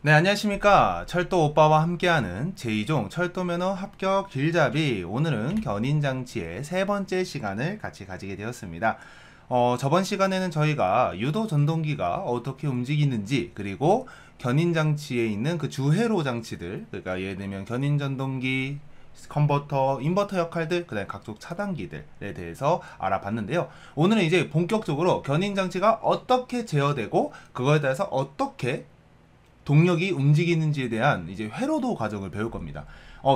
네, 안녕하십니까. 철도 오빠와 함께하는 제2종 철도면허 합격 길잡이. 오늘은 견인장치의 세 번째 시간을 같이 가지게 되었습니다. 저번 시간에는 저희가 유도 전동기가 어떻게 움직이는지, 그리고 견인장치에 있는 그 주회로 장치들, 그러니까 예를 들면 견인전동기, 컨버터, 인버터 역할들, 그 다음에 각종 차단기들에 대해서 알아봤는데요. 오늘은 이제 본격적으로 견인장치가 어떻게 제어되고, 그거에 따라서 어떻게 동력이 움직이는지에 대한 이제 회로도 과정을 배울 겁니다.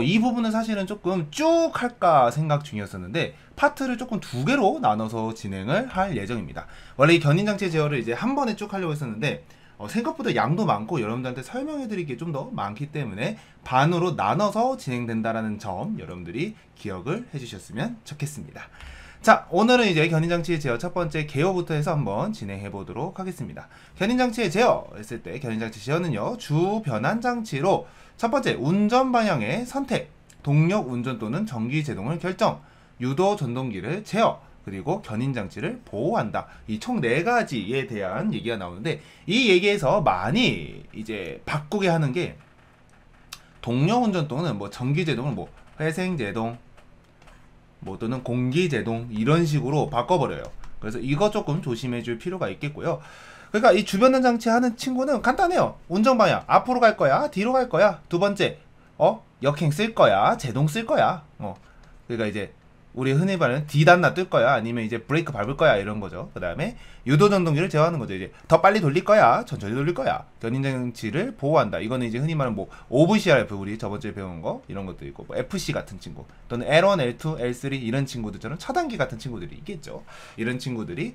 이 부분은 사실은 조금 쭉 할까 생각 중이었었는데 파트를 조금 두 개로 나눠서 진행을 할 예정입니다. 원래 이 견인장치 제어를 이제 한 번에 쭉 하려고 했었는데 생각보다 양도 많고 여러분들한테 설명해드릴 게 좀 더 많기 때문에 반으로 나눠서 진행된다라는 점 여러분들이 기억을 해주셨으면 좋겠습니다. 자, 오늘은 이제 견인장치의 제어 첫 번째 개요부터 해서 한번 진행해 보도록 하겠습니다. 견인장치의 제어 했을 때 견인장치 제어는요, 주 변환 장치로 첫 번째 운전 방향의 선택, 동력 운전 또는 전기 제동을 결정, 유도 전동기를 제어, 그리고 견인장치를 보호한다. 이 총 네 가지에 대한 얘기가 나오는데 이 얘기에서 많이 이제 바꾸게 하는 게 동력 운전 또는 뭐 전기 제동을 뭐 회생 제동 뭐 또는 공기 제동 이런 식으로 바꿔버려요. 그래서 이거 조금 조심해 줄 필요가 있겠고요. 그러니까 이 주변전 장치 하는 친구는 간단해요. 운전 방향 앞으로 갈 거야, 뒤로 갈 거야. 두 번째, 역행 쓸 거야, 제동 쓸 거야. 그러니까 이제 우리 흔히 말하는 D단나 뜰 거야, 아니면 이제 브레이크 밟을 거야, 이런 거죠. 그 다음에 유도 전동기를 제어하는 거죠. 이제 더 빨리 돌릴 거야, 천천히 돌릴 거야. 견인장치를 보호한다. 이거는 이제 흔히 말하는 뭐 OVCRF, 우리 저번 주에 배운 거 이런 것도 있고, 뭐 FC 같은 친구 또는 L1, L2, L3 이런 친구들처럼 차단기 같은 친구들이 있겠죠. 이런 친구들이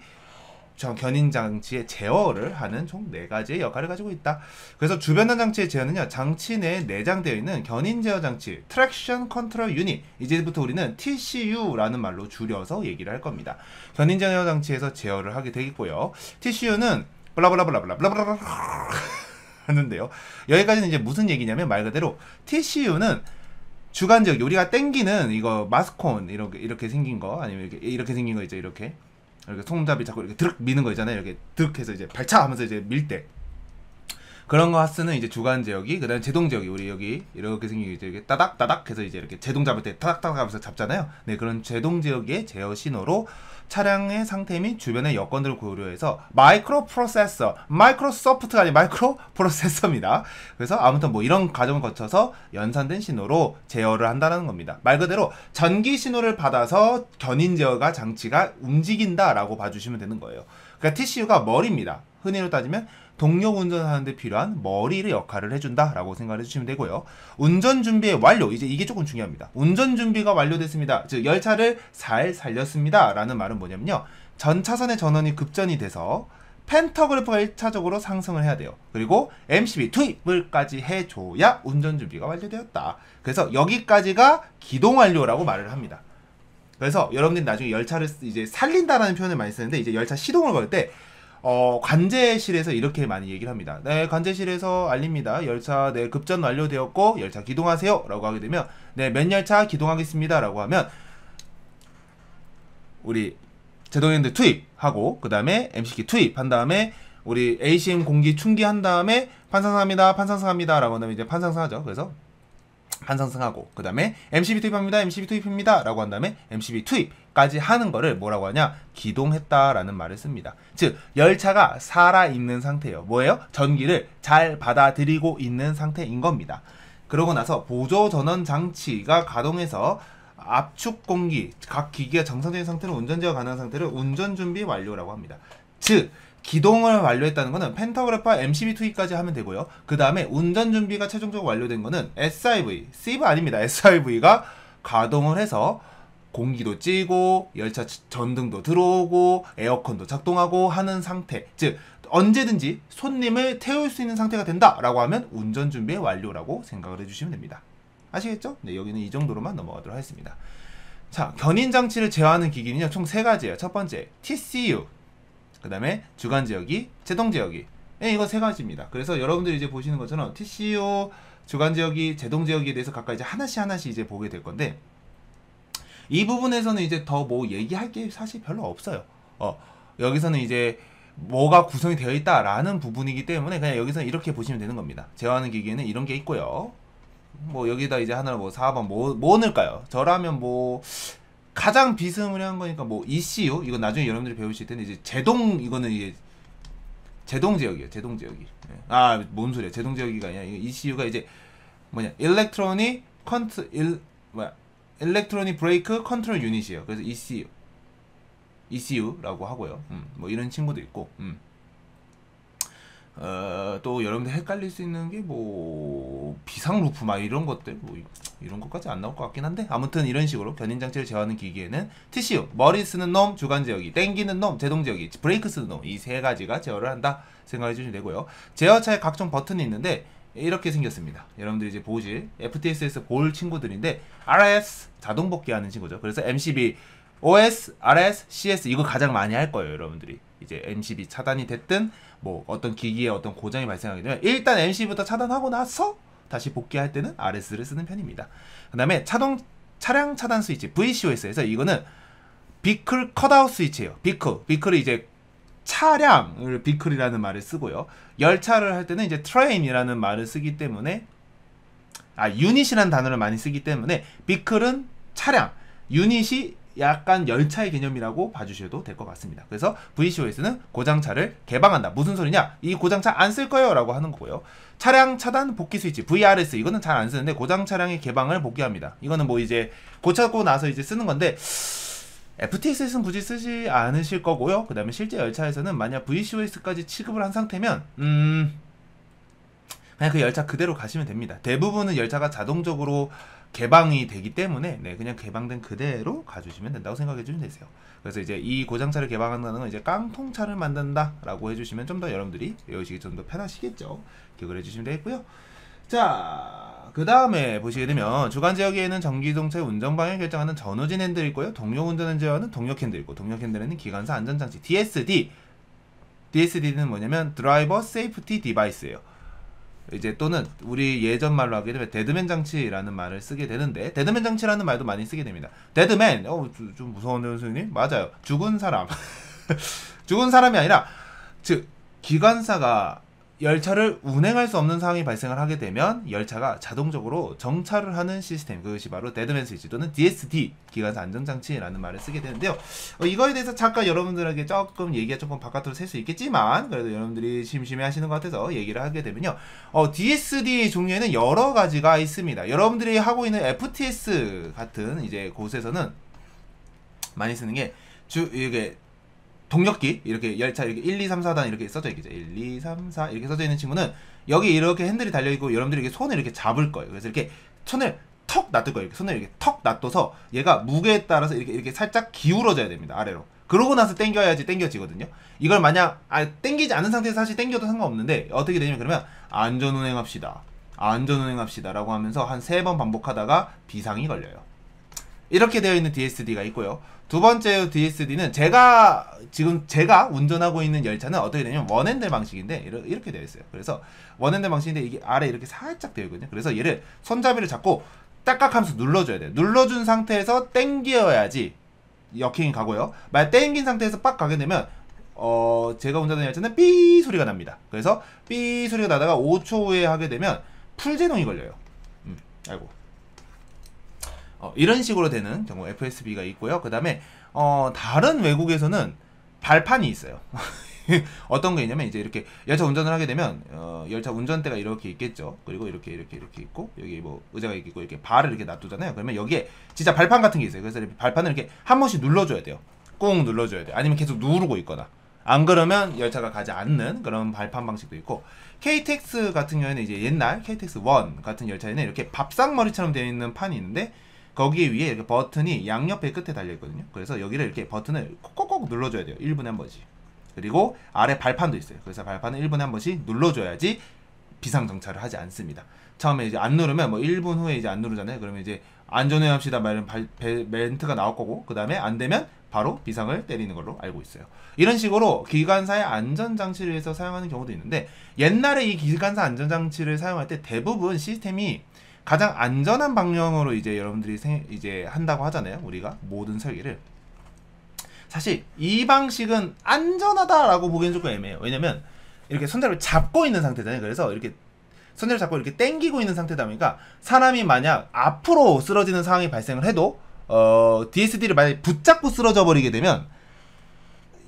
견인장치의 제어를 하는 총 4가지의 역할을 가지고 있다. 그래서 주변단 장치의 제어는요, 장치 내에 내장되어 있는 견인 제어 장치, 트랙션 컨트롤 유닛, 이제부터 우리는 TCU라는 말로 줄여서 얘기를 할 겁니다. 견인 제어 장치에서 제어를 하게 되겠고요. TCU는 블라블라블라블라블라블라 하는데요. 여기까지는 이제 무슨 얘기냐면 말 그대로 TCU는 주간적, 우리가 땡기는 이거 마스콘 이렇게 생긴 거, 아니면 이렇게 생긴 거 있죠. 이렇게 손잡이 자꾸 이렇게 드륵 미는 거 있잖아요. 이렇게 드륵 해서 이제 발차 하면서 이제 밀 때 그런 거 쓰는 이제 주간 제어기, 그다음에 제동 제어기, 우리 여기 이렇게 생긴 게 이제 따닥 따닥 해서 이제 이렇게 제동 잡을 때 타닥 타닥 하면서 잡잖아요. 네, 그런 제동 제어기의 제어 신호로 차량의 상태 및 주변의 여건들을 고려해서 마이크로 프로세서, 마이크로소프트가 아니라 마이크로 프로세서입니다. 그래서 아무튼 뭐 이런 과정을 거쳐서 연산된 신호로 제어를 한다는 겁니다. 말 그대로 전기 신호를 받아서 견인 제어가 장치가 움직인다라고 봐주시면 되는 거예요. 그러니까 TCU가 머리입니다. 흔히로 따지면 동력 운전하는데 필요한 머리의 역할을 해준다라고 생각을 해주시면 되고요. 운전 준비의 완료, 이제 이게 조금 중요합니다. 운전 준비가 완료됐습니다. 즉 열차를 잘 살렸습니다 라는 말은 뭐냐면요, 전 차선의 전원이 급전이 돼서 펜터그래프가 1차적으로 상승을 해야 돼요. 그리고 MCB 투입을까지 해줘야 운전 준비가 완료되었다. 그래서 여기까지가 기동 완료라고 말을 합니다. 그래서 여러분들이 나중에 열차를 이제 살린다라는 표현을 많이 쓰는데, 이제 열차 시동을 걸 때 관제실에서 이렇게 많이 얘기를 합니다. 네, 관제실에서 알립니다. 열차 네, 급전 완료되었고 열차 기동하세요 라고 하게 되면, 네, 몇 열차 기동하겠습니다 라고 하면 우리 제동연대 투입하고, 그 다음에 MC기 투입한 다음에 우리 ACM 공기 충기한 다음에 판상승합니다, 판상승합니다 라고 하면 이제 판상승하죠. 그래서 판상승하고, 그 다음에 MCB 투입합니다, MCB 투입입니다 라고 한 다음에 MCB 투입까지 하는 거를 뭐라고 하냐, 기동했다라는 말을 씁니다. 즉 열차가 살아있는 상태예요. 뭐예요? 전기를 잘 받아들이고 있는 상태인 겁니다. 그러고 나서 보조전원 장치가 가동해서 압축 공기, 각 기기가 정상적인 상태로 운전 제어 가능한 상태를 운전 준비 완료라고 합니다. 즉 기동을 완료했다는 것은 펜터그래프와 MCB 투입까지 하면 되고요. 그 다음에 운전 준비가 최종적으로 완료된 것은 SIV, 시브 아닙니다. SIV가 가동을 해서 공기도 찌고 열차 전등도 들어오고 에어컨도 작동하고 하는 상태, 즉 언제든지 손님을 태울 수 있는 상태가 된다라고 하면 운전 준비의 완료라고 생각을 해주시면 됩니다. 아시겠죠? 네, 여기는 이 정도로만 넘어가도록 하겠습니다. 자, 견인 장치를 제어하는 기기는요, 총 3가지예요. 첫 번째 TCU, 그 다음에 주간 제어기, 제동 제어기. 네, 이거 3가지입니다. 그래서 여러분들이 이제 보시는 것처럼 TCU, 주간 제어기, 제동 제어기에 대해서 각각 이제 하나씩 이제 보게 될 건데, 이 부분에서는 이제 더 뭐 얘기할 게 사실 별로 없어요. 여기서는 이제 뭐가 구성이 되어 있다라는 부분이기 때문에 그냥 여기서 이렇게 보시면 되는 겁니다. 제어하는 기기에는 이런 게 있고요. 뭐 여기다 이제 하나 뭐 4번 뭐 넣을까요? 저라면 뭐 가장 비스무리한 거니까 뭐 ECU 이건 나중에 여러분들이 배우실 텐데 이제 제동 이거는 이게 제동 제어기예요. 제동 제어기. 아, 뭔 소리야? 제동 제어기가 아니야. 이거 ECU가 이제 뭐냐? 일렉트로닉 브레이크 컨트롤 유닛이에요. 그래서 ECU라고 하고요. 뭐 이런 친구도 있고. 또 여러분들 헷갈릴 수 있는 게 뭐 비상 루프 막 이런 것들 뭐 이런 것까지 안 나올 것 같긴 한데 아무튼 이런 식으로 견인 장치를 제어하는 기기에는 TCU 머리 쓰는 놈 주간 제어기, 땡기는 놈 제동 제어기, 브레이크 쓰는 놈 이 세 가지가 제어를 한다 생각해 주시면 되고요. 제어차에 각종 버튼이 있는데 이렇게 생겼습니다. 여러분들이 이제 보실 FTS에서 볼 친구들인데 RS 자동 복귀하는 친구죠. 그래서 MCB OS, RS, CS 이거 가장 많이 할 거예요. 여러분들이 이제 MCB 차단이 됐든 뭐 어떤 기기에 어떤 고장이 발생하게 되면 일단 MCB부터 차단하고 나서 다시 복귀할 때는 RS를 쓰는 편입니다. 그 다음에 차량 차단 스위치 VCOS에서 이거는 비클 컷아웃 스위치예요. 비클이 이제 차량을 비클이라는 말을 쓰고요. 열차를 할 때는 이제 트레인이라는 말을 쓰기 때문에 유닛이라는 단어를 많이 쓰기 때문에 비클은 차량, 유닛이 약간 열차의 개념이라고 봐주셔도 될 것 같습니다. 그래서 VCOS는 고장차를 개방한다. 무슨 소리냐? 이 고장차 안 쓸 거예요 라고 하는 거고요. 차량 차단 복귀 스위치 VRS 이거는 잘 안 쓰는데 고장 차량의 개방을 복귀합니다. 이거는 뭐 이제 고쳐고 나서 이제 쓰는 건데 FTS에서는 굳이 쓰지 않으실 거고요. 그 다음에 실제 열차에서는 만약 VCOS까지 취급을 한 상태면 그냥 그 열차 그대로 가시면 됩니다. 대부분은 열차가 자동적으로 개방이 되기 때문에 그냥 개방된 그대로 가주시면 된다고 생각해 주시면 되세요. 그래서 이제 이 고장차를 개방한다는 건 이제 깡통차를 만든다 라고 해주시면 좀 더 여러분들이 외우시기 좀 더 편하시겠죠. 기억을 해주시면 되겠고요. 자, 그 다음에 보시게 되면 주간 제어기에는 전기동차의 운전 방향을 결정하는 전후진 핸들이 있고요. 동력 운전을 제어하는 동력 핸들이 있고 동력 핸들에는 기관사 안전장치 DSD는 뭐냐면 드라이버 세이프티 디바이스예요. 이제 또는 우리 예전 말로 하게 되면 데드맨 장치라는 말을 쓰게 되는데 데드맨 장치라는 말도 많이 쓰게 됩니다. 데드맨 좀 무서운데요 선생님? 맞아요. 죽은 사람 죽은 사람이 아니라 즉 기관사가 열차를 운행할 수 없는 상황이 발생을 하게 되면 열차가 자동적으로 정차를 하는 시스템, 그것이 바로 데드맨 스위치 또는 DSD 기관사 안전장치라는 말을 쓰게 되는데요. 이거에 대해서 잠깐 여러분들에게 조금 얘기가 조금 바깥으로 셀 수 있겠지만 그래도 여러분들이 심심해 하시는 것 같아서 얘기를 하게 되면요. DSD 종류에는 여러 가지가 있습니다. 여러분들이 하고 있는 FTS 같은 이제 곳에서는 많이 쓰는 게 이게 동력기 이렇게 열차 이렇게 1, 2, 3, 4단 이렇게 써져 있겠죠. 1, 2, 3, 4 이렇게 써져 있는 친구는 여기 이렇게 핸들이 달려 있고 여러분들이 이렇게 손을 이렇게 잡을 거예요. 그래서 이렇게 손을 턱 놔둘 거예요. 이렇게 손을 이렇게 턱 놔둬서 얘가 무게에 따라서 이렇게 살짝 기울어져야 됩니다. 아래로. 그러고 나서 당겨야지 당겨지거든요. 이걸 만약 당기지 않은 상태에서 사실 당겨도 상관없는데 어떻게 되냐면 그러면 안전운행합시다. 안전운행합시다라고 하면서 한 3번 반복하다가 비상이 걸려요. 이렇게 되어 있는 DSD가 있고요. 두 번째 DSD는 제가 운전하고 있는 열차는 어떻게 되냐면 원핸들 방식인데 이렇게 되어 있어요. 그래서 원핸들 방식인데 이게 아래 이렇게 살짝 되어 있거든요. 그래서 얘를 손잡이를 잡고 딱딱하면서 눌러줘야 돼요. 눌러준 상태에서 당겨야지 역행이 가고요. 만약 당긴 상태에서 빡 가게 되면 제가 운전하는 열차는 삐 소리가 납니다. 그래서 삐 소리가 나다가 5초 후에 하게 되면 풀제동이 걸려요. 아이고. 이런 식으로 되는 경우 FSB가 있고요. 그 다음에 다른 외국에서는 발판이 있어요. 어떤 게 있냐면 이제 이렇게 열차 운전을 하게 되면 열차 운전대가 이렇게 있겠죠. 그리고 이렇게 있고 여기 뭐 의자가 있고 이렇게 발을 이렇게 놔두잖아요. 그러면 여기에 진짜 발판 같은 게 있어요. 그래서 이렇게 발판을 이렇게 한 번씩 눌러줘야 돼요. 꾹 눌러줘야 돼요. 아니면 계속 누르고 있거나 안 그러면 열차가 가지 않는 그런 발판 방식도 있고 KTX 같은 경우에는 이제 옛날 KTX 1 같은 열차에는 이렇게 밥상머리처럼 되어 있는 판이 있는데 거기에 위에 이렇게 버튼이 양옆에 끝에 달려있거든요. 그래서 여기를 이렇게 버튼을 콕콕콕 눌러줘야 돼요. 1분에 한 번씩. 그리고 아래 발판도 있어요. 그래서 발판을 1분에 한 번씩 눌러줘야지 비상정차를 하지 않습니다. 처음에 이제 안 누르면 뭐 1분 후에 이제 안 누르잖아요. 그러면 이제 안전운행합시다 말은 멘트가 나올 거고 그 다음에 안 되면 바로 비상을 때리는 걸로 알고 있어요. 이런 식으로 기관사의 안전장치를 위해서 사용하는 경우도 있는데 옛날에 이 기관사 안전장치를 사용할 때 대부분 시스템이 가장 안전한 방향으로 이제 여러분들이 이제 한다고 하잖아요. 우리가 모든 설계를 사실 이 방식은 안전하다라고 보기엔 조금 애매해요. 왜냐면 이렇게 손잡이를 잡고 있는 상태잖아요. 그래서 이렇게 손잡이를 잡고 이렇게 당기고 있는 상태다 보니까 사람이 만약 앞으로 쓰러지는 상황이 발생을 해도 DSD를 만약에 붙잡고 쓰러져 버리게 되면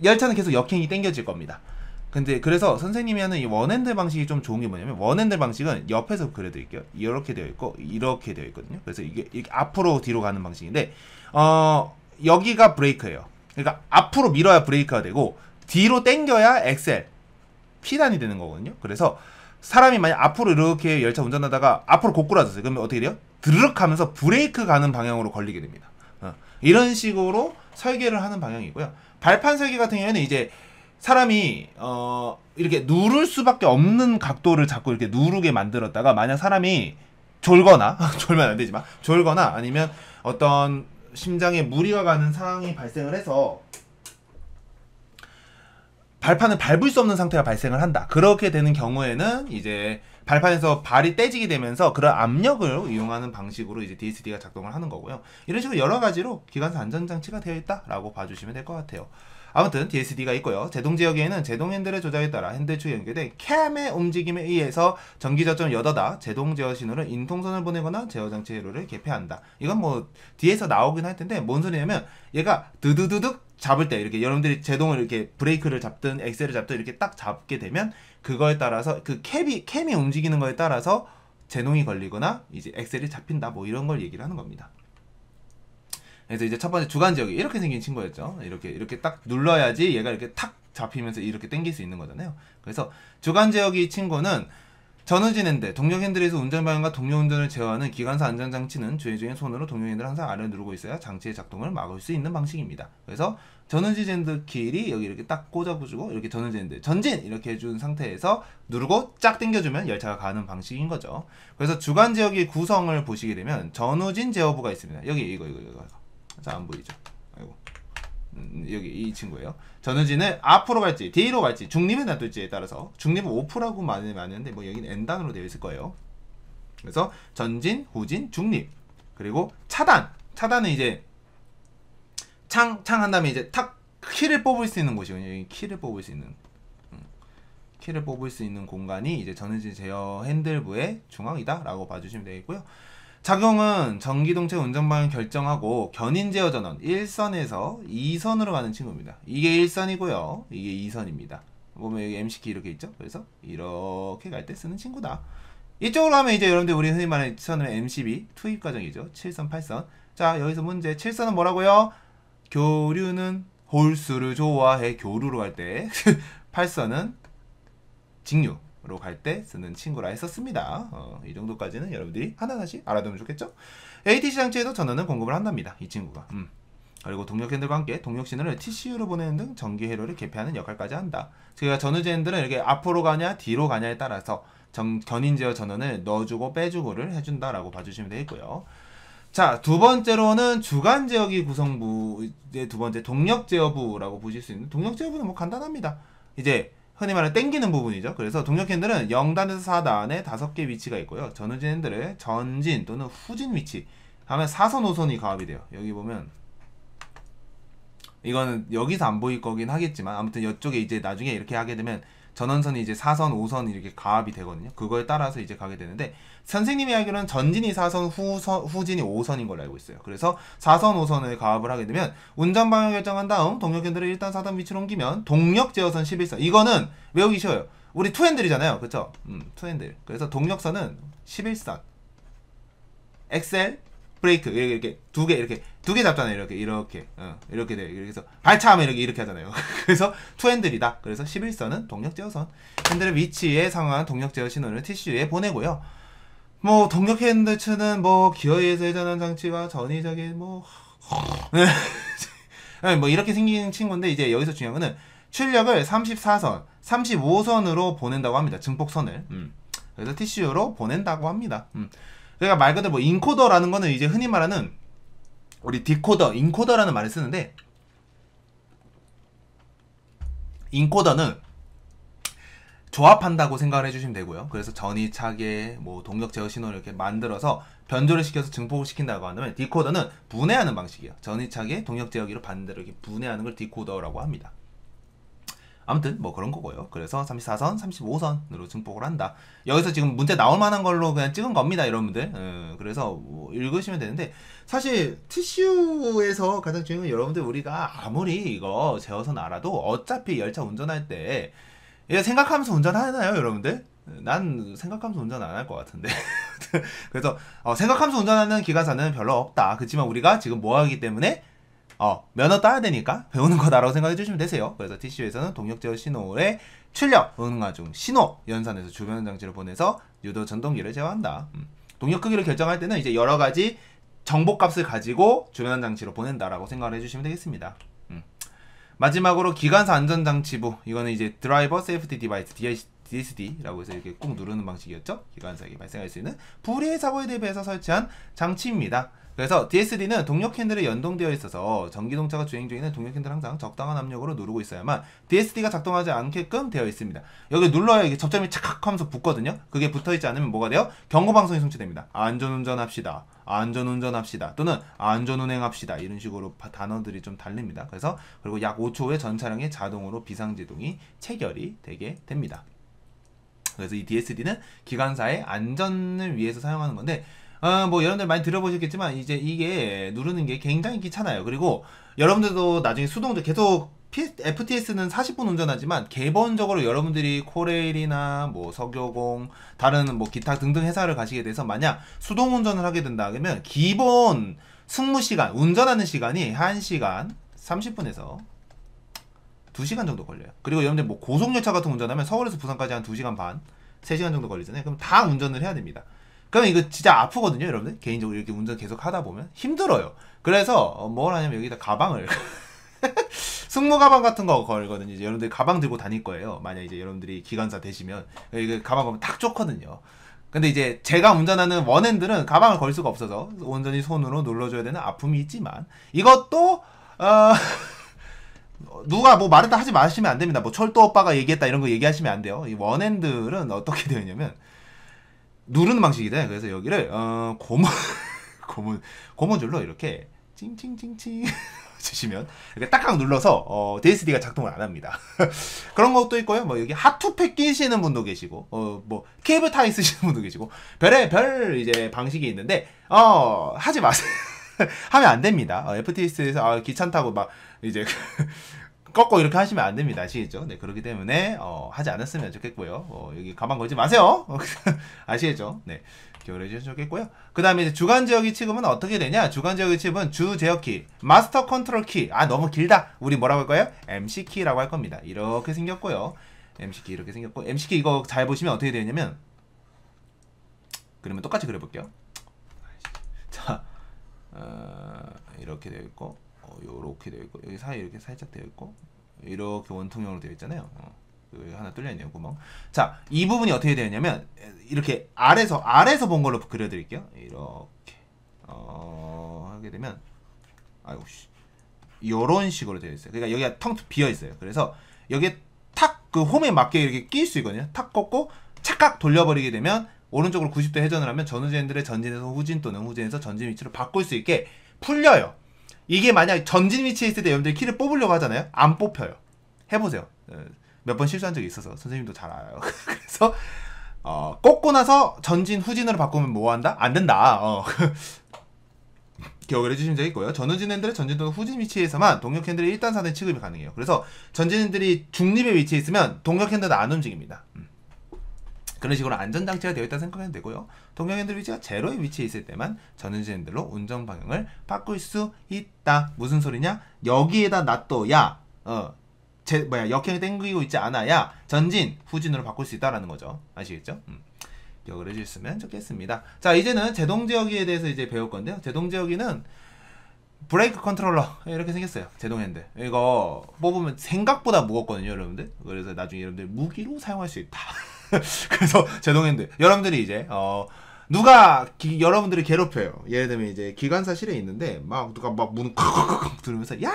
열차는 계속 역행이 당겨질 겁니다. 근데 그래서 선생님이 하는 이 원핸들 방식이 좀 좋은 게 뭐냐면, 원핸들 방식은 옆에서 그려드릴게요. 이렇게 되어 있고 이렇게 되어 있거든요. 그래서 이게 앞으로 뒤로 가는 방식인데 여기가 브레이크예요. 그러니까 앞으로 밀어야 브레이크가 되고 뒤로 당겨야 엑셀 P단이 되는 거거든요. 그래서 사람이 만약 앞으로 이렇게 열차 운전하다가 앞으로 고꾸라졌어요. 그러면 어떻게 돼요? 드르륵 하면서 브레이크 가는 방향으로 걸리게 됩니다. 이런 식으로 설계를 하는 방향이고요. 발판 설계 같은 경우에는 이제 사람이 이렇게 누를 수밖에 없는 각도를 잡고 이렇게 누르게 만들었다가, 만약 사람이 졸거나 졸면 안 되지만 졸거나 아니면 어떤 심장에 무리가 가는 상황이 발생을 해서 발판을 밟을 수 없는 상태가 발생을 한다. 그렇게 되는 경우에는 이제 발판에서 발이 떼지게 되면서 그런 압력을 이용하는 방식으로 이제 DSD가 작동을 하는 거고요. 이런 식으로 여러 가지로 기관사 안전장치가 되어 있다라고 봐주시면 될 것 같아요. 아무튼 DSD가 있고요. 제동 지역에는 제동 핸들의 조작에 따라 핸들 축에 연결된 캠의 움직임에 의해서 전기 저점 여더다 제동 제어 신호를 인통선을 보내거나 제어 장치 회로를 개폐한다. 이건 뭐 뒤에서 나오긴 할 텐데 뭔 소리냐면, 얘가 드드드득 잡을 때 이렇게 여러분들이 제동을 이렇게 브레이크를 잡든 엑셀을 잡든 이렇게 딱 잡게 되면 그거에 따라서 그 캠이 움직이는 거에 따라서 제동이 걸리거나 이제 엑셀이 잡힌다, 뭐 이런 걸 얘기를 하는 겁니다. 그래서 이제 첫 번째 주간 지역이 이렇게 생긴 친구였죠. 이렇게 딱 눌러야지 얘가 이렇게 탁 잡히면서 이렇게 당길 수 있는 거잖아요. 그래서 주간 지역이 친구는 전후진 핸들, 동력 핸들에서 운전 방향과 동력 운전을 제어하는 기관사 안전 장치는 주행 중에 손으로 동력 핸들을 항상 아래로 누르고 있어야 장치의 작동을 막을 수 있는 방식입니다. 그래서 전후진 핸들 킬이 여기 이렇게 딱 꽂아주고 이렇게 전후진 핸들 전진 이렇게 해준 상태에서 누르고 쫙 당겨주면 열차가 가는 방식인 거죠. 그래서 주간 지역의 구성을 보시게 되면 전후진 제어부가 있습니다. 여기 이거. 자, 안 보이죠? 아이고. 여기 이 친구예요. 전후진을 앞으로 갈지 뒤로 갈지 중립에 놔둘지에 따라서, 중립은 오프라고 많은데 뭐 여기는 N단으로 되어 있을 거예요. 그래서 전진, 후진, 중립, 그리고 차단은 이제 창 한 다음에 이제 탁 키를 뽑을 수 있는 곳이거든요. 여기 키를 뽑을 수 있는 공간이 이제 전후진 제어 핸들부의 중앙이다라고 봐주시면 되겠고요. 작용은 전기동체 운전방향 결정하고 견인 제어 전원 1선에서 2선으로 가는 친구입니다. 이게 1선이고요. 이게 2선입니다. 보면 여기 MC키 이렇게 있죠? 그래서 이렇게 갈 때 쓰는 친구다. 이쪽으로 가면 이제 여러분들 우리 흔히 말하는 선은 MCB 투입 과정이죠. 7선, 8선. 자, 여기서 문제. 7선은 뭐라고요? 교류는 홀수를 좋아해. 교류로 갈 때. 8선은 직류. 로 갈 때 쓰는 친구라 했었습니다. 이 정도까지는 여러분들이 하나하나씩 알아두면 좋겠죠? ATC 장치에도 전원을 공급을 한답니다. 이 친구가. 그리고 동력 핸들과 함께 동력 신호를 TCU로 보내는 등 전기 회로를 개폐하는 역할까지 한다. 제가 전후제 핸들은 이렇게 앞으로 가냐 뒤로 가냐에 따라서 견인 제어 전원을 넣어주고 빼주고를 해준다라고 봐주시면 되겠고요. 자, 두 번째로는 주간 제어기 구성부의 두 번째 동력 제어부라고 보실 수 있는, 동력 제어부는 뭐 간단합니다. 이제 흔히 말하는 땡기는 부분이죠. 그래서 동력 핸들은 0단에서 4단에 5개 위치가 있고요. 전후진 핸들의 전진 또는 후진 위치 하면 4선 5선이 가압이 돼요. 여기 보면 이거는 여기서 안 보일 거긴 하겠지만 아무튼 이쪽에 이제 나중에 이렇게 하게 되면 전원선이 이제 4선 5선 이렇게 가압이 되거든요. 그거에 따라서 이제 가게 되는데, 선생님이 알기로는 전진이 4선, 후진이 5선인 걸로 알고 있어요. 그래서 4선 5선을 가압을 하게 되면 운전 방향 결정한 다음 동력 핸들을 일단 4단 위치로 옮기면 동력 제어선 11선. 이거는 외우기 쉬워요. 우리 투핸들이잖아요. 그쵸? 투핸들. 그래서 동력선은 11선. 엑셀, 브레이크 이렇게 두 개 잡잖아요. 이렇게 돼. 그래서 발차하면 이렇게 하잖아요. 그래서 투핸들이다. 그래서 11선은 동력 제어선. 핸들의 위치에 상응한 동력 제어 신호를 TCU에 보내고요. 뭐 동력 핸들츠는 뭐 기어에서 회전하는 장치가 전이적인 뭐 이렇게 생긴 친구인데, 이제 여기서 중요한 거는 출력을 34선, 35선으로 보낸다고 합니다. 증폭선을. 그래서 TCU로 보낸다고 합니다. 그러니까 말 그대로 뭐 인코더라는 거는 이제 흔히 말하는 우리 디코더, 인코더라는 말을 쓰는데, 인코더는 조합한다고 생각을 해주시면 되고요. 그래서 전이차게 뭐 동력 제어 신호를 이렇게 만들어서 변조를 시켜서 증폭을 시킨다고 한다면 디코더는 분해하는 방식이에요. 전이차게 동력 제어기로 반대로 이렇게 분해하는 걸 디코더라고 합니다. 아무튼 뭐 그런 거고요. 그래서 34선, 35선으로 증폭을 한다. 여기서 지금 문제 나올 만한 걸로 그냥 찍은 겁니다, 여러분들. 그래서 뭐 읽으시면 되는데 사실 TCU에서 가장 중요한 건 여러분들 우리가 아무리 이거 제어선 알아도 어차피 열차 운전할 때 이거 생각하면서 운전하나요, 여러분들? 난 생각하면서 운전 안 할 것 같은데. 그래서 생각하면서 운전하는 기관사는 별로 없다. 그렇지만 우리가 지금 뭐 하기 때문에 면허 따야 되니까 배우는 거다라고 생각해 주시면 되세요. 그래서 TCU에서는 동력 제어 신호의 출력, 응화 중 신호 연산해서 주변 장치를 보내서 유도 전동기를 제어한다. 동력 크기를 결정할 때는 이제 여러 가지 정보값을 가지고 주변 장치로 보낸다라고 생각을 해주시면 되겠습니다. 마지막으로 기관사 안전장치부, 이거는 이제 드라이버 세이프티 디바이스 DSD라고 해서 이렇게 꾹 누르는 방식이었죠. 기관사에게 발생할 수 있는 불의의 사고에 대비해서 설치한 장치입니다. 그래서 DSD는 동력 핸들에 연동되어 있어서 전기동차가 주행 중에는 동력 핸들 항상 적당한 압력으로 누르고 있어야만 DSD가 작동하지 않게끔 되어 있습니다. 여기 눌러야 이게 접점이 착 하면서 붙거든요. 그게 붙어있지 않으면 뭐가 돼요? 경고방송이 송출됩니다. 안전운전합시다. 안전운전합시다. 또는 안전운행합시다. 이런 식으로 단어들이 좀 다릅니다. 그래서 그리고 약 5초 후에 전 차량의 자동으로 비상제동이 체결이 되게 됩니다. 그래서 이 DSD는 기관사의 안전을 위해서 사용하는 건데 뭐 여러분들 많이 들어보셨겠지만 이제 이게 누르는 게 굉장히 귀찮아요. 그리고 여러분들도 나중에 수동도 계속 FTS는 40분 운전하지만 기본적으로 여러분들이 코레일이나 뭐 석유공 다른 뭐 기타 등등 회사를 가시게 돼서 만약 수동 운전을 하게 된다 그러면 기본 승무 시간 운전하는 시간이 1시간 30분에서 2시간 정도 걸려요. 그리고 여러분들 뭐 고속열차 같은 운전하면 서울에서 부산까지 한 2시간 반 3시간 정도 걸리잖아요. 그럼 다 운전을 해야 됩니다. 그럼 이거 진짜 아프거든요, 여러분들. 개인적으로 이렇게 운전 계속 하다 보면 힘들어요. 그래서 뭘 하냐면 여기다 가방을 승무 가방 같은 거 걸거든요. 이제 여러분들 가방 들고 다닐 거예요. 만약 이제 여러분들이 기관사 되시면 이거 가방 보면 딱 좋거든요. 근데 이제 제가 운전하는 원핸들은 가방을 걸 수가 없어서 온전히 손으로 눌러줘야 되는 아픔이 있지만 이것도 누가 뭐 말했다 하지 마시면 안 됩니다. 뭐 철도 오빠가 얘기했다 이런 거 얘기하시면 안 돼요. 이 원핸들은 어떻게 되어 있냐면 누르는 방식이다. 그래서 여기를 고무줄로 이렇게 찡찡찡찡 주시면 이렇게 딱딱 눌러서 DSD가 작동을 안 합니다. 그런 것도 있고요. 뭐 여기 핫투팩 끼시는 분도 계시고 뭐 케이블 타이 쓰시는 분도 계시고 별 이제 방식이 있는데 하지 마세요. 하면 안 됩니다. FTS에서 귀찮다고 막 이제 꺾고 이렇게 하시면 안 됩니다. 아시겠죠? 네, 그렇기 때문에 하지 않았으면 좋겠고요. 여기 가방 걸지 마세요. 아시겠죠? 네, 기억을 해주시면 좋겠고요. 그 다음에 이제 주간제어기 취급은 어떻게 되냐? 주간제어기 취급은 주제어키, 마스터 컨트롤 키. 너무 길다. 우리 뭐라고 할 거예요? MC키라고 할 겁니다. 이렇게 생겼고요. MC키 이렇게 생겼고, MC키 이거 잘 보시면 어떻게 되냐면, 그러면 똑같이 그려볼게요. 자, 이렇게 되어 있고, 요렇게 되어 있고, 여기 사이에 이렇게 살짝 되어 있고, 이렇게 원통형으로 되어 있잖아요. 여기 하나 뚫려 있네요, 구멍. 자, 이 부분이 어떻게 되냐면 이렇게 아래서 본 걸로 그려드릴게요. 이렇게 하게 되면, 아이고 씨, 요런 식으로 되어 있어요. 그러니까 여기가 텅 비어 있어요. 그래서 여기에 탁 그 홈에 맞게 이렇게 끼일 수 있거든요. 탁 꽂고 착각 돌려버리게 되면 오른쪽으로 90도 회전을 하면 전후진들의 전진에서 후진 또는 후진에서 전진 위치를 바꿀 수 있게 풀려요. 이게 만약 전진 위치에 있을 때 여러분들이 키를 뽑으려고 하잖아요. 안 뽑혀요. 해보세요. 몇 번 실수한 적이 있어서 선생님도 잘 알아요. 그래서 꽂고 나서 전진 후진으로 바꾸면 뭐 한다? 안 된다. 기억을 해주시면 되겠고요. 전후진 핸들의 전진 또는 후진 위치에서만 동력 핸들의 1단 4단 취급이 가능해요. 그래서 전진 핸들이 중립의 위치에 있으면 동력 핸들은 안 움직입니다. 그런 식으로 안전장치가 되어 있다고 생각하면 되고요. 동력 핸들 위치가 제로의 위치에 있을 때만 전후진 핸들로 운전 방향을 바꿀 수 있다. 무슨 소리냐? 여기에다 놔둬야 역행이 땡기고 있지 않아야 전진, 후진으로 바꿀 수 있다라는 거죠. 아시겠죠? 기억을 해주셨으면 좋겠습니다. 자, 이제는 제동제어기에 대해서 이제 배울 건데요. 제동제어기는 브레이크 컨트롤러 이렇게 생겼어요. 제동 핸들. 이거 뽑으면 생각보다 무겁거든요, 여러분들. 그래서 나중에 여러분들 무기로 사용할 수 있다. 그래서 제동 핸들. 여러분들이 이제 누가 여러분들을 괴롭혀요. 예를 들면 이제 기관사실에 있는데 막 누가 막 문을 콱콱콱 들으면서 야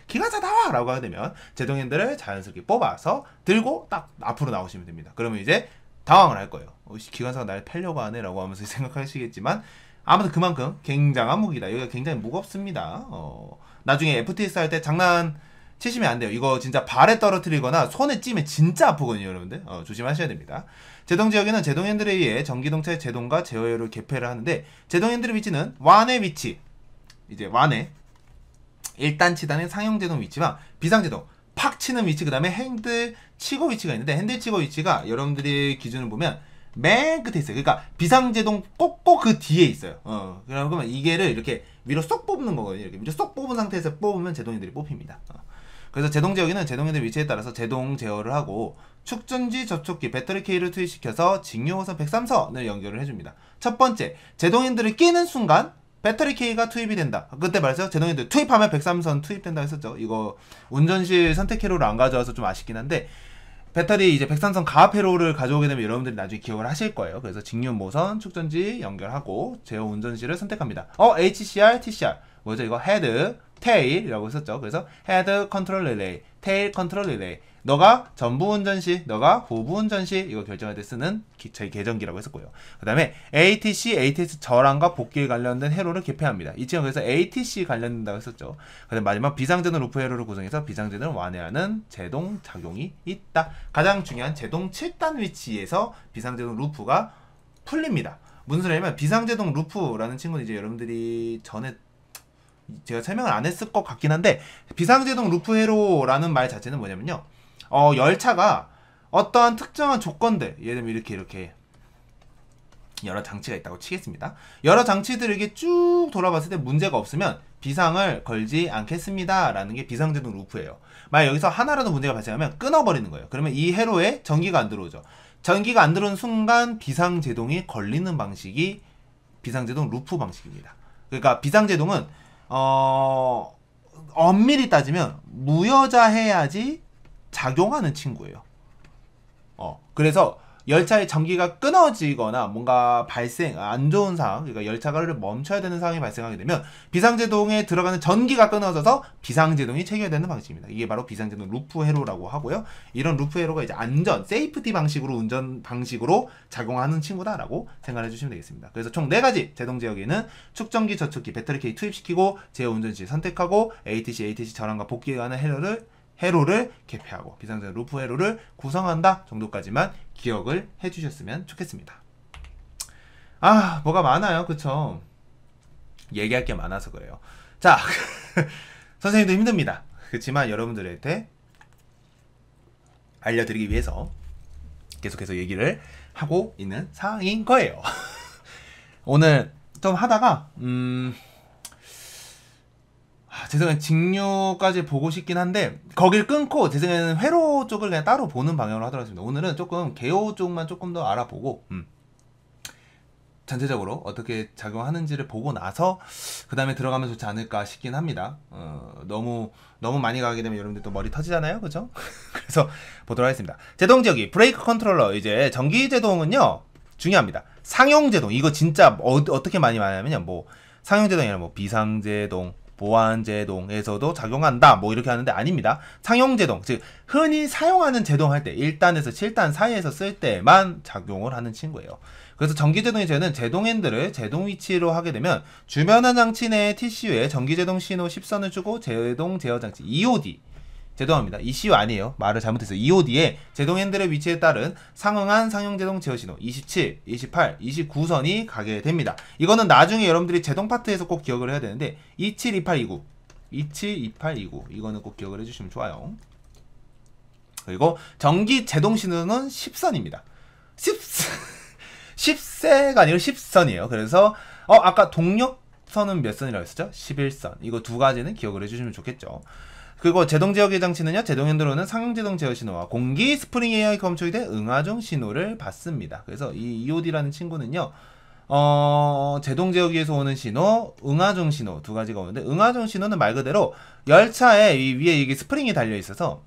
기관사 나와! 라고 하게 되면 제동 핸들을 자연스럽게 뽑아서 들고 딱 앞으로 나오시면 됩니다. 그러면 이제 당황을 할 거예요. 기관사가 날 패려고 하네 라고 하면서 생각하시겠지만 아무튼 그만큼 굉장한 무기다. 여기가 굉장히 무겁습니다. 나중에 FTS 할 때 장난 치시면 안 돼요. 이거 진짜 발에 떨어뜨리거나 손에 찌면 진짜 아프거든요, 여러분들. 조심하셔야 됩니다. 제동 지역에는 제동 핸들에 의해 전기동차의 제동과 제어를 개폐를 하는데, 제동 핸들의 위치는 완의 위치, 이제 완의 1단 치단의 상용 제동 위치와 비상 제동 팍 치는 위치, 그 다음에 핸들 치고 위치가 있는데, 핸들 치고 위치가 여러분들이 기준을 보면 맨 끝에 있어요. 그러니까 비상제동 꼭꼭 그 뒤에 있어요. 그러면 이게를 이렇게 위로 쏙 뽑는 거거든요. 이렇게 위로 쏙 뽑은 상태에서 뽑으면 제동핸들이 뽑힙니다. 그래서 제동 제어기는 제동핸들 위치에 따라서 제동 제어를 하고, 축전지 접촉기 배터리 케이를 투입시켜서 직류호선 103선을 연결을 해줍니다. 첫 번째, 제동핸들을 끼는 순간 배터리 K가 투입이 된다. 그때 말했죠. 제동핸들 투입하면 103선 투입된다 했었죠. 이거 운전실 선택 회로를 안 가져와서 좀 아쉽긴 한데, 배터리 이제 103선 가압 회로를 가져오게 되면 여러분들이 나중에 기억을 하실 거예요. 그래서 직류 모선 축전지 연결하고 제어 운전실을 선택합니다. HCR, TCR 뭐죠? 이거 헤드, 테일이라고 했었죠. 그래서 헤드 컨트롤 릴레이, 테일 컨트롤 릴레이. 너가 전부 운전시, 너가 후부 운전시, 이거 결정할 때 쓰는 저희 계정기라고 했었고요. 그 다음에 ATC, ATS 저항과 복귀에 관련된 회로를 개폐합니다. 이 지금 그래서 ATC 관련된다고 했었죠. 그 다음에 마지막 비상제동 루프 회로를 구성해서 비상제동을 완화하는 제동 작용이 있다. 가장 중요한 제동 7단 위치에서 비상제동 루프가 풀립니다. 무슨 소리냐면, 비상제동 루프라는 친구는 이제 여러분들이 전에 제가 설명을 안 했을 것 같긴 한데, 비상제동 루프 회로라는 말 자체는 뭐냐면요, 열차가 어떠한 특정한 조건들, 예를 들면 이렇게 여러 장치가 있다고 치겠습니다. 여러 장치들을 이렇게 쭉 돌아봤을 때 문제가 없으면 비상을 걸지 않겠습니다 라는 게 비상제동 루프예요. 만약 여기서 하나라도 문제가 발생하면 끊어버리는 거예요. 그러면 이 회로에 전기가 안 들어오죠. 전기가 안 들어오는 순간 비상제동이 걸리는 방식이 비상제동 루프 방식입니다. 그러니까 비상제동은 엄밀히 따지면 무여자해야지 작용하는 친구예요. 그래서 열차의 전기가 끊어지거나 뭔가 안 좋은 상황, 그러니까 열차를 멈춰야 되는 상황이 발생하게 되면 비상제동에 들어가는 전기가 끊어져서 비상제동이 체결되는 방식입니다. 이게 바로 비상제동 루프 회로라고 하고요. 이런 루프 회로가 이제 세이프티 방식으로 운전 방식으로 작용하는 친구다라고 생각해 주시면 되겠습니다. 그래서 총 4가지 제동 제어기는 축전기, 저축기, 배터리 K 투입시키고 제어 운전시 선택하고 ATC 전환과 복귀에 관한 회로를 개폐하고 비상제동 루프 회로를 구성한다 정도까지만 기억을 해주셨으면 좋겠습니다. 뭐가 많아요. 그쵸? 얘기할 게 많아서 그래요. 자, 선생님도 힘듭니다. 그렇지만 여러분들한테 알려드리기 위해서 계속해서 얘기를 하고 있는 상황인 거예요. 오늘 좀 하다가 제 생각엔 직류까지 보고 싶긴 한데, 거길 끊고 제 생각에는 회로 쪽을 그냥 따로 보는 방향으로 하도록 하겠습니다. 오늘은 조금 개호 쪽만 조금 더 알아보고 전체적으로 어떻게 작용하는지를 보고 나서 그 다음에 들어가면 좋지 않을까 싶긴 합니다. 너무 많이 가게 되면 여러분들 또 머리 터지잖아요, 그죠? 그래서 보도록 하겠습니다. 제동 지역이 브레이크 컨트롤러, 이제 전기 제동은요 중요합니다. 상용 제동, 이거 진짜 어떻게 많이 말하냐면요, 뭐 상용 제동이 아니라 뭐 비상 제동, 보안 제동에서도 작용한다 뭐 이렇게 하는데, 아닙니다. 상용 제동, 즉 흔히 사용하는 제동할 때 1단에서 7단 사이에서 쓸 때만 작용을 하는 친구예요. 그래서 전기 제동의 제어는 제동 핸들을 제동 위치로 하게 되면 주변한 장치 내 TCU에 전기 제동 신호 10선을 주고 제동 제어 장치 EOD, 죄송합니다. ECU 아니에요. 말을 잘못했어요. EOD에 제동 핸들의 위치에 따른 상응한 상용 제동 제어 신호 27, 28, 29선이 가게 됩니다. 이거는 나중에 여러분들이 제동 파트에서 꼭 기억을 해야 되는데 27, 28, 29 27, 28, 29 이거는 꼭 기억을 해주시면 좋아요. 그리고 전기 제동 신호는 10선입니다. 10세가 아니라 10선이에요. 그래서 아까 동력선은 몇 선이라고 했었죠? 11선. 이거 두 가지는 기억을 해주시면 좋겠죠. 그리고 제동 제어기 장치는요, 제동 핸들로는 상용 제동 제어 신호와 공기 스프링 에어에 검출이 된 응하중 신호를 받습니다. 그래서 이 EOD라는 친구는요, 제동 제어기에서 오는 신호, 응하중 신호 두 가지가 오는데, 응하중 신호는 말 그대로 열차에 위에 이게 스프링이 달려 있어서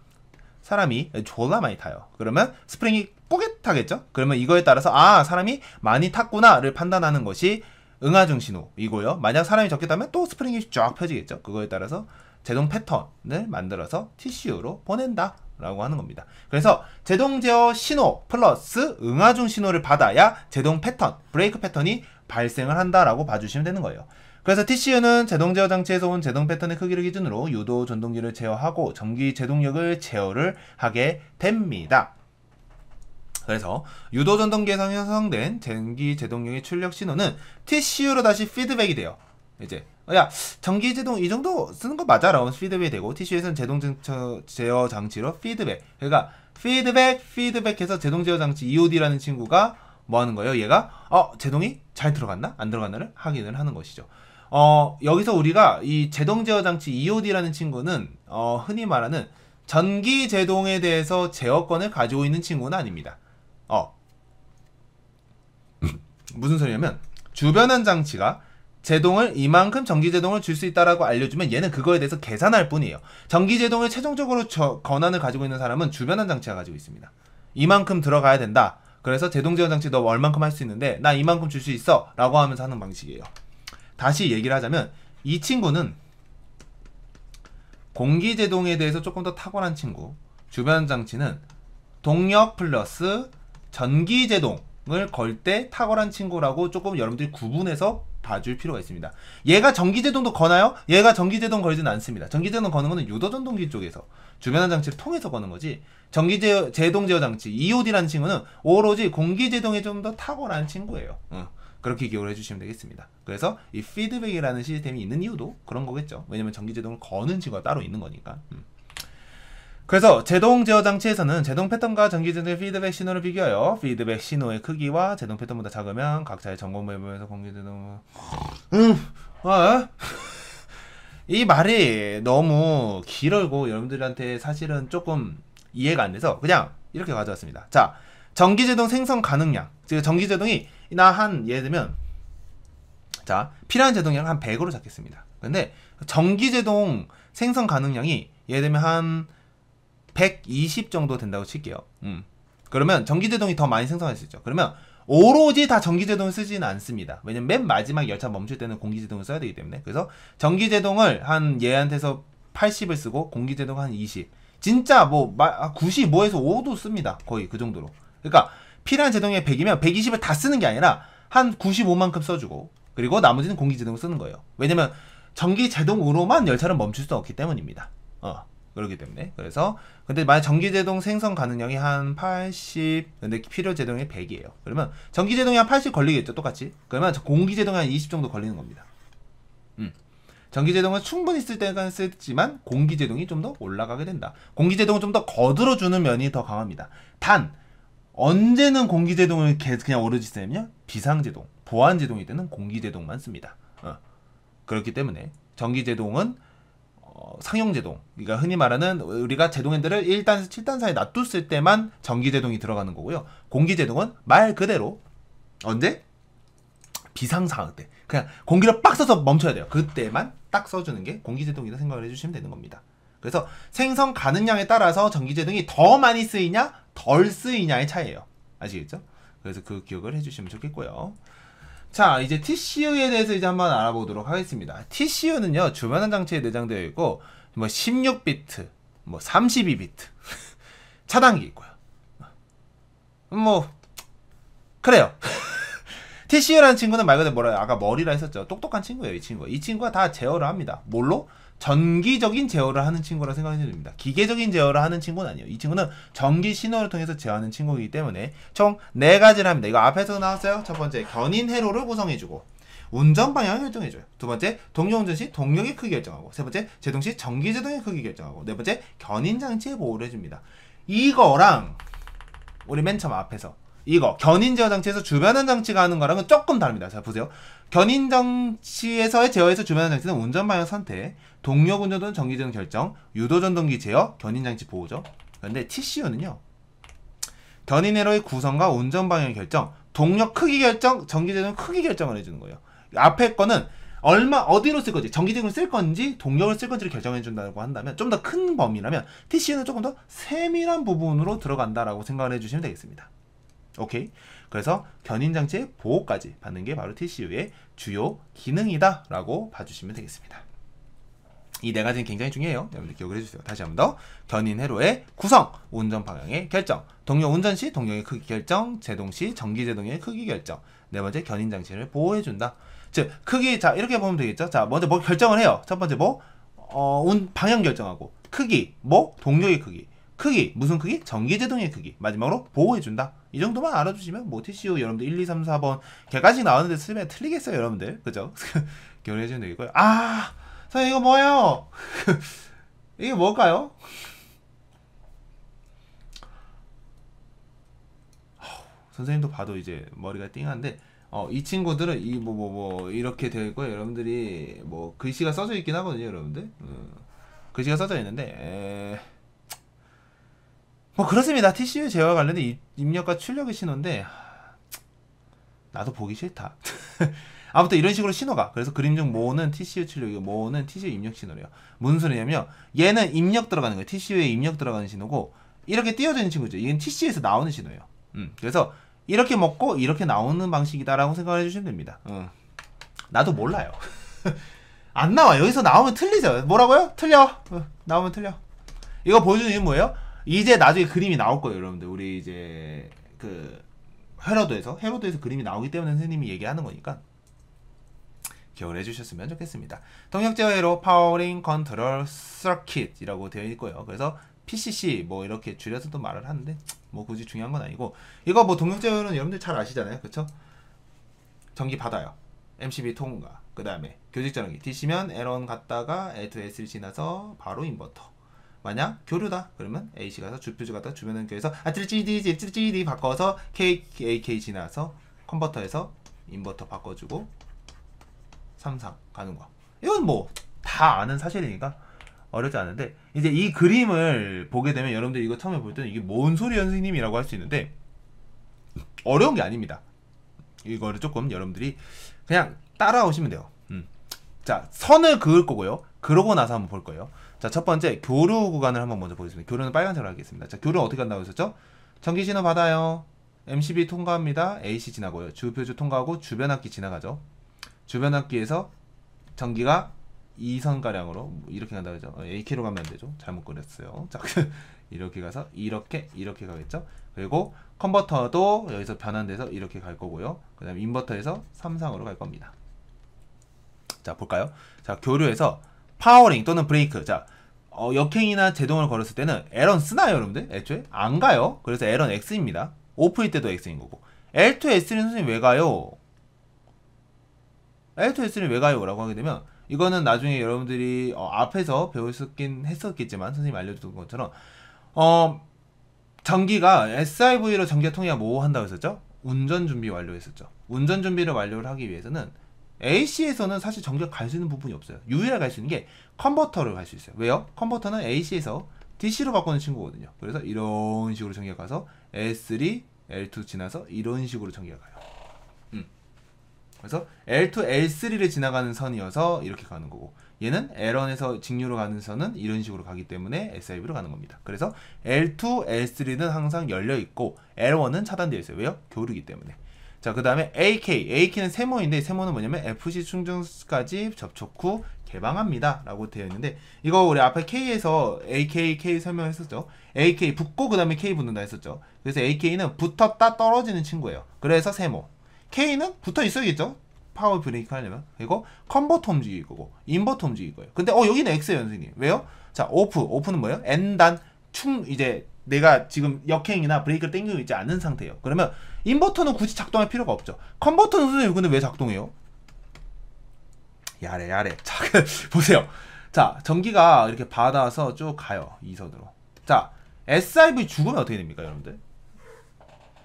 사람이 졸라 많이 타요. 그러면 스프링이 뿌듯하겠죠? 그러면 이거에 따라서 사람이 많이 탔구나를 판단하는 것이 응하중 신호이고요. 만약 사람이 적게 타면 또 스프링이 쫙 펴지겠죠? 그거에 따라서 제동 패턴을 만들어서 TCU로 보낸다 라고 하는 겁니다. 그래서 제동 제어 신호 플러스 응아중 신호를 받아야 제동 패턴, 브레이크 패턴이 발생을 한다라고 봐주시면 되는 거예요. 그래서 TCU는 제동 제어 장치에서 온 제동 패턴의 크기를 기준으로 유도 전동기를 제어하고 전기 제동력을 제어를 하게 됩니다. 그래서 유도 전동기에서 형성된 전기 제동력의 출력 신호는 TCU로 다시 피드백이 돼요. 이제 야 전기 제동 이 정도 쓰는 거 맞아? 라고 피드백이 되고 TCU에서는 제동 제어 장치로 피드백, 그러니까 피드백해서 제동 제어 장치 EOD라는 친구가 뭐 하는 거예요? 얘가 제동이 잘 들어갔나? 안 들어갔나를 확인을 하는 것이죠. 여기서 우리가 이 제동 제어 장치 EOD라는 친구는 흔히 말하는 전기 제동에 대해서 제어권을 가지고 있는 친구는 아닙니다. 무슨 소리냐면 주변한 장치가 제동을 이만큼 전기 제동을 줄 수 있다라고 알려주면 얘는 그거에 대해서 계산할 뿐이에요. 전기 제동을 최종적으로 권한을 가지고 있는 사람은 주변한 장치가 가지고 있습니다. 이만큼 들어가야 된다. 그래서 제동 제어 장치 너 얼만큼 할 수 있는데 나 이만큼 줄 수 있어 라고 하면서 하는 방식이에요. 다시 얘기를 하자면 이 친구는 공기 제동에 대해서 조금 더 탁월한 친구, 주변 장치는 동력 플러스 전기 제동을 걸 때 탁월한 친구라고 조금 여러분들이 구분해서 봐줄 필요가 있습니다. 얘가 전기 제동도 거나요? 얘가 전기 제동 걸지는 않습니다. 전기 제동 거는 거는 유도 전동기 쪽에서 주변한 장치를 통해서 거는 거지, 전기 제동 제어 장치 EOD라는 친구는 오로지 공기 제동에 좀 더 탁월한 친구예요. 그렇게 기억을 해주시면 되겠습니다. 그래서 이 피드백이라는 시스템이 있는 이유도 그런 거겠죠. 왜냐면 전기 제동을 거는 친구가 따로 있는 거니까. 그래서 제동 제어 장치에서는 제동 패턴과 전기 제동의 피드백 신호를 비교하여 피드백 신호의 크기와 제동 패턴보다 작으면 각자의 전공 부분에서 공기 제동 이 말이 너무 길고 여러분들한테 사실은 조금 이해가 안 돼서 그냥 이렇게 가져왔습니다. 자, 전기 제동 생성 가능량, 즉 전기 제동이 나 한 예를 들면 자 필요한 제동량 한 100으로 잡겠습니다. 근데 전기 제동 생성 가능량이 예를 들면 한 120 정도 된다고 칠게요. 그러면 전기 제동이 더 많이 생성할 수 있죠. 그러면 오로지 다 전기 제동을 쓰지는 않습니다. 왜냐면 맨 마지막 열차 멈출 때는 공기 제동을 써야 되기 때문에. 그래서 전기 제동을 한 얘한테서 80을 쓰고 공기 제동 한 20. 진짜 뭐 95에서 5도 씁니다. 거의 그 정도로. 그러니까 필요한 제동이 100이면 120을 다 쓰는 게 아니라 한 95만큼 써주고 그리고 나머지는 공기 제동을 쓰는 거예요. 왜냐면 전기 제동으로만 열차를 멈출 수 없기 때문입니다. 그렇기 때문에. 그래서 근데 만약 전기 제동 생성 가능량이 한 80, 근데 필요 제동이 100이에요. 그러면 전기 제동이 한 80 걸리겠죠, 똑같이. 그러면 공기 제동이 한 20 정도 걸리는 겁니다. 전기 제동은 충분히 쓸 때는 쓰지만 공기 제동이 좀 더 올라가게 된다. 공기 제동은 좀 더 거들어주는 면이 더 강합니다. 단 언제는 공기 제동을 그냥 오로지 쓰냐면요, 비상 제동, 보안 제동일 때는 공기 제동만 씁니다. 그렇기 때문에 전기 제동은 상용 제동, 그러니까 흔히 말하는 우리가 제동 핸들을 1단에서 7단 사이에 놔뒀을 때만 전기 제동이 들어가는 거고요. 공기 제동은 말 그대로 언제? 비상 상황 때 그냥 공기를 빡 써서 멈춰야 돼요. 그때만 딱 써주는 게 공기 제동이라 생각을 해주시면 되는 겁니다. 그래서 생성 가능량에 따라서 전기 제동이 더 많이 쓰이냐 덜 쓰이냐의 차이예요. 아시겠죠? 그래서 그 기억을 해주시면 좋겠고요. 자, 이제 TCU에 대해서 이제 한번 알아보도록 하겠습니다. TCU는요, 주변한 장치에 내장되어 있고, 뭐 16비트, 뭐 32비트 차단기 있고요. 뭐 그래요. TCU라는 친구는 말 그대로 뭐라 아까 머리라 했었죠. 똑똑한 친구예요, 이 친구. 이 친구가 다 제어를 합니다. 뭘로? 전기적인 제어를 하는 친구라 생각하시면 됩니다. 기계적인 제어를 하는 친구는 아니에요. 이 친구는 전기 신호를 통해서 제어하는 친구이기 때문에 총 4가지를 합니다. 이거 앞에서 나왔어요. 첫 번째, 견인 회로를 구성해주고 운전 방향을 결정해줘요. 두 번째, 동력 운전 시 동력의 크기 결정하고, 세 번째, 제동 시 전기 제동의 크기 결정하고, 네 번째, 견인 장치의 보호를 해줍니다. 이거랑 우리 맨 처음 앞에서 이거 견인 제어 장치에서 주변한 장치가 하는 거랑은 조금 다릅니다. 자, 보세요. 견인 장치에서의 제어에서 주변한 장치는 운전 방향 선택, 동력 운전 전기 제동 결정, 유도 전동기 제어, 견인 장치 보호죠. 그런데 TCU는요, 견인 회로의 구성과 운전 방향 결정, 동력 크기 결정, 전기 제동 크기 결정을 해주는 거예요. 앞에 거는 어디로 쓸 건지, 전기 제동을 쓸 건지, 동력을 쓸 건지를 결정해 준다고 한다면 좀 더 큰 범위라면 TCU는 조금 더 세밀한 부분으로 들어간다라고 생각을 해주시면 되겠습니다. 오케이. 그래서 견인 장치의 보호까지 받는 게 바로 TCU의 주요 기능이다 라고 봐주시면 되겠습니다. 이 네 가지는 굉장히 중요해요. 여러분들 기억을 해주세요. 다시 한 번 더. 견인 회로의 구성, 운전 방향의 결정, 동력 운전 시 동력의 크기 결정, 제동 시 전기 제동의 크기 결정. 네 번째, 견인 장치를 보호해준다. 즉 크기, 자 이렇게 보면 되겠죠. 자 먼저 뭐 결정을 해요. 첫 번째 뭐 방향 결정하고, 크기 뭐 동력의 크기, 크기 무슨 크기? 전기 제동의 크기. 마지막으로 보호해준다. 이 정도만 알아주시면 뭐 TCU 여러분들 1, 2, 3, 4번 개까지 나왔는데 쓰면 틀리겠어요 여러분들. 그죠? 기억을 해주면 되겠고요. 아 선생님 이거 뭐예요? 이게 뭘까요? 선생님도 봐도 이제 머리가 띵한데 이 친구들은 이 이렇게 되고 여러분들이 뭐 글씨가 써져 있긴 하거든요 여러분들. 글씨가 써져 있는데 뭐 그렇습니다. TCU 제어와 관련된 입력과 출력의 신호인데 나도 보기 싫다. 아무튼 이런 식으로 신호가, 그래서 그림 중 모는 TCU 출력이고 모는 TCU 입력 신호래요. 무슨 소리냐면 얘는 입력 들어가는 거예요. TCU에 입력 들어가는 신호고, 이렇게 띄어져 있는 친구죠. 이건 TCU에서 나오는 신호예요. 그래서 이렇게 먹고 이렇게 나오는 방식이다라고 생각을 해주시면 됩니다. 나도 몰라요. 안 나와. 여기서 나오면 틀리죠. 뭐라고요? 틀려. 나오면 틀려. 이거 보여주는 이유는 뭐예요? 이제 나중에 그림이 나올 거예요 여러분들. 우리 이제 그 헤로드에서 그림이 나오기 때문에 선생님이 얘기하는 거니까 기억을 해주셨으면 좋겠습니다. 동력 제어 회로 파워링 컨트롤 서킷이라고 되어 있고요. 그래서 PCC 뭐 이렇게 줄여서도 말을 하는데 뭐 굳이 중요한 건 아니고, 이거 뭐 동력 제어 회로는 여러분들 잘 아시잖아요. 그쵸? 전기 받아요. MCB 통과. 그 다음에 교직 전원기 DC면 L1 갔다가 L2, S1 지나서 바로 인버터. 만약 교류다 그러면 AC 가서 주퓨즈 갔다가 주변 교에서 찌릿찌릿 바꿔서 AK 지나서 컨버터에서 인버터 바꿔주고 3상 가는 거. 이건 뭐 다 아는 사실이니까 어렵지 않은데, 이제 이 그림을 보게 되면 여러분들 이거 처음에 볼 때는 이게 뭔 소리야 선생님이라고 할 수 있는데 어려운 게 아닙니다. 이거를 조금 여러분들이 그냥 따라오시면 돼요. 자 선을 그을 거고요. 그러고 나서 한번 볼 거예요. 자, 첫 번째 교류 구간을 한번 먼저 보겠습니다. 교류는 빨간색으로 하겠습니다. 자, 교류는 어떻게 한다고 했었죠? 전기 신호 받아요. MCB 통과합니다. AC 지나고요. 주표주 통과하고 주변 악기 지나가죠. 주변 악기에서 전기가 2선가량으로 이렇게 간다고 했죠. AK로 가면 안 되죠. 잘못 그렸어요. 자, 이렇게 가서 이렇게 가겠죠. 그리고 컨버터도 여기서 변환돼서 이렇게 갈 거고요. 그 다음에 인버터에서 3상으로 갈 겁니다. 자, 볼까요? 자, 교류에서 파워링 또는 브레이크. 자, 역행이나 제동을 걸었을 때는 L1 쓰나요, 여러분들? 애초에? 안 가요. 그래서 L1 X입니다. 오프일 때도 X인 거고. L2, S3는 선생님 왜 가요? L2, S3는 왜 가요? 라고 하게 되면, 이거는 나중에 여러분들이 앞에서 배웠었긴 했었겠지만, 선생님이 알려줬던 것처럼, 전기가 SIV로 전기가 통해야 뭐 한다고 했었죠? 운전 준비 완료했었죠. 운전 준비를 완료를 하기 위해서는 AC에서는 사실 전기가 갈 수 있는 부분이 없어요. 유일하게 갈 수 있는 게 컨버터를 갈 수 있어요. 왜요? 컨버터는 AC에서 DC로 바꾸는 친구거든요. 그래서 이런 식으로 전기가 가서 L3, L2 지나서 이런 식으로 전기가 가요. 그래서 L2, L3를 지나가는 선이어서 이렇게 가는 거고, 얘는 L1에서 직류로 가는 선은 이런 식으로 가기 때문에 SIV로 가는 겁니다. 그래서 L2, L3는 항상 열려 있고 L1은 차단되어 있어요. 왜요? 교류이기 때문에. 자, 그 다음에 AK는 세모인데, 세모는 뭐냐면 FC 충전까지 접촉 후 개방합니다 라고 되어 있는데, 이거 우리 앞에 K에서 K 설명했었죠. AK 붙고 그 다음에 K 붙는다 했었죠. 그래서 AK는 붙었다 떨어지는 친구예요. 그래서 세모. K는 붙어 있어야겠죠. 파워 브레이크 하려면. 그리고 컨버터 움직일 거고 인버터 움직일 거예요. 근데 여기는 X예요 선생님. 왜요? 자, 오프는 뭐예요? N단 이제 내가 지금 역행이나 브레이크를 당기고 있지 않은 상태예요. 그러면 인버터는 굳이 작동할 필요가 없죠. 컨버터는 선생님 근데 왜 작동해요? 야래. 자, 보세요. 자, 전기가 이렇게 받아서 쭉 가요. 이 선으로. 자, SIV 죽으면 어떻게 됩니까, 여러분들?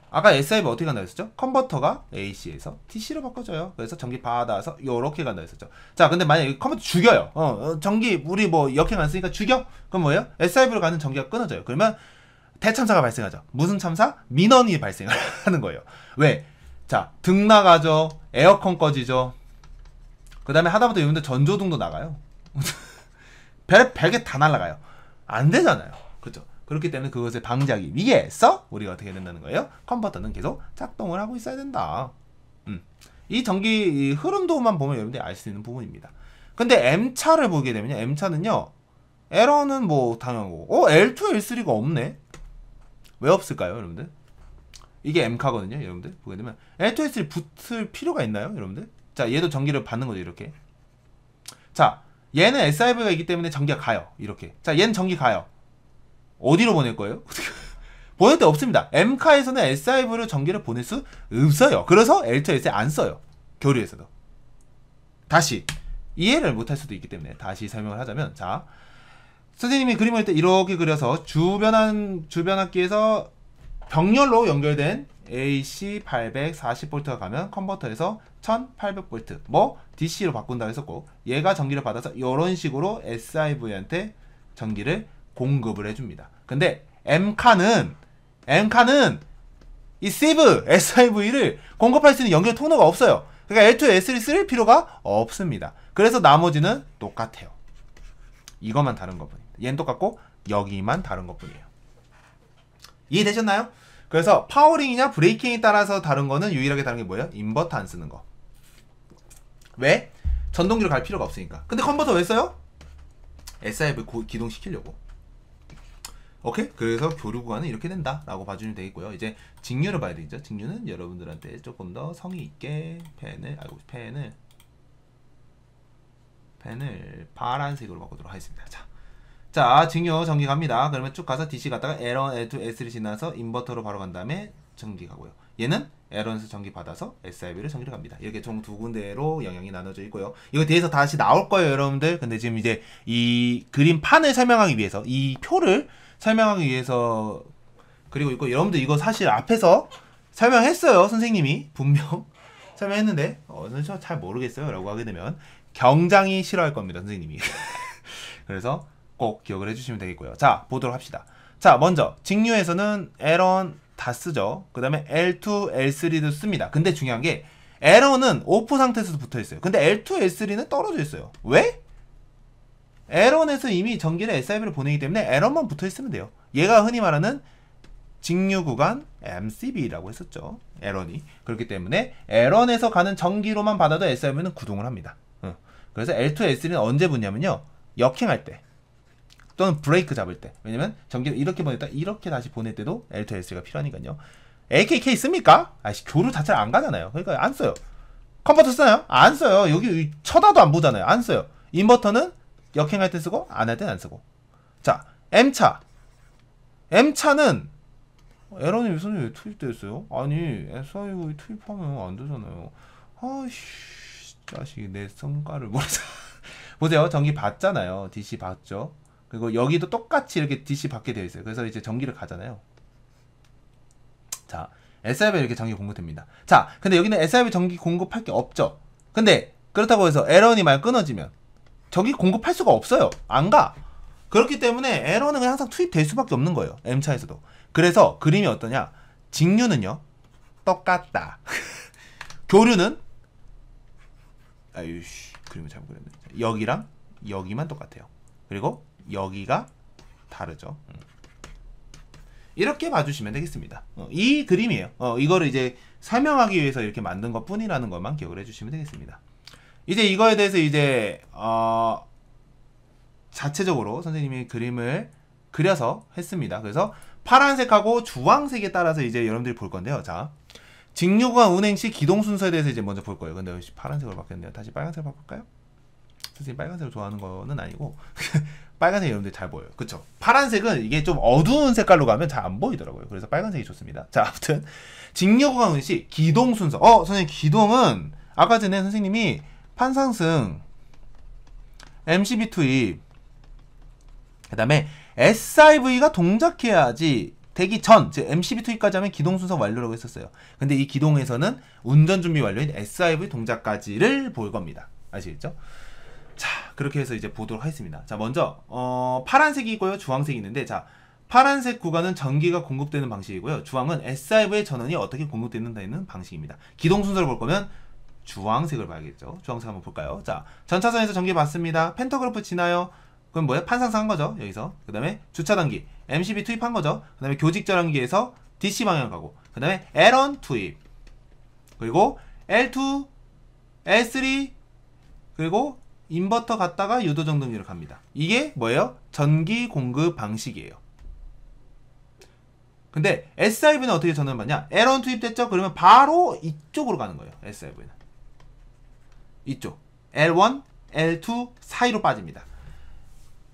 아까 SIV 어떻게 간다 했었죠? 컨버터가 AC에서 TC로 바꿔줘요. 그래서 전기 받아서 요렇게 간다 했었죠. 자, 근데 만약에 컨버터 죽여요. 전기 우리 뭐 역행 안 쓰니까 죽여? 그럼 뭐예요? SIV로 가는 전기가 끊어져요. 그러면 대참사가 발생하죠. 무슨 참사? 민원이 발생하는 거예요. 왜? 자, 등 나가죠. 에어컨 꺼지죠. 그 다음에 하다못해 여러분들 전조등도 나가요. 별게 다 날아가요. 안 되잖아요. 그렇죠? 그렇기 때문에 그것을 방지하기 위해서 우리가 어떻게 된다는 거예요? 컨버터는 계속 작동을 하고 있어야 된다. 이 전기 흐름도만 보면 여러분들이 알 수 있는 부분입니다. 근데 M차를 보게 되면요. M차는요. 에러는 뭐 당연하고 L2, L3가 없네. 왜 없을까요, 여러분들? 이게 M카거든요, 여러분들. 보게 되면 L2, L3 붙을 필요가 있나요, 여러분들? 자, 얘도 전기를 받는 거죠, 이렇게. 자, 얘는 SIV가 있기 때문에 전기가 가요, 이렇게. 자, 얘는 전기 가요. 어디로 보낼 거예요? 보낼 데 없습니다. M카에서는 SIV로 전기를 보낼 수 없어요. 그래서 L2, L3 안 써요, 교류에서도. 다시 이해를 못할 수도 있기 때문에 다시 설명을 하자면, 자, 선생님이 그림을 때 이렇게 그려서 주변압기에서 병렬로 연결된 AC 840V가 가면 컨버터에서 1800V 뭐 DC로 바꾼다고 했었고, 얘가 전기를 받아서 이런 식으로 SIV한테 전기를 공급을 해줍니다. 근데 M카는 이 시브 SIV를 공급할 수 있는 연결 통로가 없어요. 그러니까 L2, L3 쓸 필요가 없습니다. 그래서 나머지는 똑같아요. 이것만 다른 것뿐입니다. 얘는 똑같고 여기만 다른 것뿐이에요. 이해되셨나요? 그래서 파워링이냐 브레이킹에 따라서 다른 거는 유일하게 다른 게 뭐예요? 인버터 안 쓰는 거. 왜? 전동기로 갈 필요가 없으니까. 근데 컨버터 왜 써요? SIV 기동시키려고. 오케이? 그래서 교류 구간은 이렇게 된다 라고 봐주면 되겠고요. 이제 직류를 봐야 되겠죠. 직류는 여러분들한테 조금 더 성의 있게 펜을 파란색으로 바꾸도록 하겠습니다. 자, 직류 전기 갑니다. 그러면 쭉 가서 DC 갔다가 L1, L2, S3 지나서 인버터로 바로 간 다음에 전기 가고요. 얘는 L1에서 전기 받아서 SIV로 전기를 갑니다. 이렇게 총 두 군데로 영역이 나눠져 있고요. 이거 뒤에서 다시 나올 거예요, 여러분들. 근데 지금 이제 이 그림판을 설명하기 위해서, 이 표를 설명하기 위해서 그리고 있고, 여러분들 이거 사실 앞에서 설명했어요, 선생님이. 분명 설명했는데 저 잘 모르겠어요 라고 하게 되면 굉장히 싫어할 겁니다, 선생님이. 그래서 꼭 기억을 해주시면 되겠고요. 자, 보도록 합시다. 자, 먼저 직류에서는 L1 다 쓰죠. 그 다음에 L2, L3도 씁니다. 근데 중요한 게 L1은 오프 상태에서도 붙어있어요. 근데 L2, L3는 떨어져 있어요. 왜? L1에서 이미 전기를 SIV를 보내기 때문에 L1만 붙어있으면 돼요. 얘가 흔히 말하는 직류 구간 MCB라고 했었죠, L1이. 그렇기 때문에 L1에서 가는 전기로만 받아도 SIV는 구동을 합니다. 그래서 L2, L3는 언제 붙냐면요, 역행할 때 또는 브레이크 잡을 때. 왜냐면 전기를 이렇게 보냈다 이렇게 다시 보낼 때도 L2, L3가 필요하니까요. AKK 씁니까? 아이씨, 교류 자체를 안 가잖아요. 그러니까 안 써요. 컨버터 쓰나요? 안 써요. 여기 쳐다도 안 보잖아요. 안 써요. 인버터는 역행할 때 쓰고 안 할 때는 안 쓰고. 자, M차는 에러님 무슨 왜 투입됐어요? 아니, SIV 투입하면 안 되잖아요. 아이씨, 자식이 내 성과를 모르자. 보세요. 전기 받잖아요. DC 받죠. 그리고 여기도 똑같이 이렇게 DC 받게 되어 있어요. 그래서 이제 전기를 가잖아요. 자, SIV 이렇게 전기 공급됩니다. 자, 근데 여기는 SIV 전기 공급할 게 없죠. 근데 그렇다고 해서 L1이 만약 끊어지면 전기 공급할 수가 없어요. 안 가. 그렇기 때문에 L1은 그냥 항상 투입될 수밖에 없는 거예요, M차에서도. 그래서 그림이 어떠냐? 직류는요 똑같다. 교류는 아유씨, 그림을 잘못 그렸네. 여기랑 여기만 똑같아요. 그리고 여기가 다르죠. 이렇게 봐주시면 되겠습니다. 이 그림이에요. 이거를 이제 설명하기 위해서 이렇게 만든 것 뿐이라는 것만 기억을 해주시면 되겠습니다. 이제 이거에 대해서 이제 자체적으로 선생님이 그림을 그려서 했습니다. 그래서 파란색하고 주황색에 따라서 이제 여러분들이 볼 건데요. 자, 직류구간 운행 시 기동 순서에 대해서 이제 먼저 볼 거예요. 근데 파란색으로 바뀌었네요. 다시 빨간색으로 바꿀까요? 선생님 빨간색을 좋아하는 거는 아니고 빨간색이 여러분들 잘 보여요. 그쵸? 파란색은 이게 좀 어두운 색깔로 가면 잘 안 보이더라고요. 그래서 빨간색이 좋습니다. 자, 아무튼 직류구간 운행 시 기동 순서. 선생님, 기동은 아까 전에 선생님이 판상승, MCB 투입, 그 다음에 SIV가 동작해야지 되기 전, 즉 MCB 투입까지 하면 기동 순서 완료라고 했었어요. 근데 이 기동에서는 운전 준비 완료인 SIV 동작까지를 볼 겁니다. 아시겠죠? 자, 그렇게 해서 이제 보도록 하겠습니다. 자, 먼저 파란색이 있고요, 주황색이 있는데, 자, 파란색 구간은 전기가 공급되는 방식이고요, 주황은 SIV의 전원이 어떻게 공급되는 방식입니다. 기동 순서를 볼 거면 주황색을 봐야겠죠. 주황색 한번 볼까요? 자, 전차선에서 전기 받습니다. 펜터그래프 지나요. 그럼 뭐야? 판상승 한 거죠, 여기서. 그 다음에 주차 단기, MCB 투입한 거죠. 그 다음에 교직 절환기에서 DC 방향 가고, 그 다음에 L1 투입, 그리고 L2, L3, 그리고 인버터 갔다가 유도전동기를 갑니다. 이게 뭐예요? 전기 공급 방식이에요. 근데 SIV는 어떻게 전원을 받냐? L1 투입됐죠? 그러면 바로 이쪽으로 가는 거예요. SIV는 이쪽 L1, L2 사이로 빠집니다.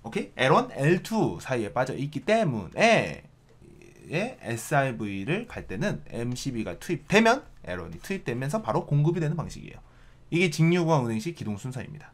오케이? L1, L2 사이에 빠져 있기 때문에 SIV를 갈 때는 MCB가 투입되면 L1이 투입되면서 바로 공급이 되는 방식이에요. 이게 직류구간 운행식 기동 순서입니다.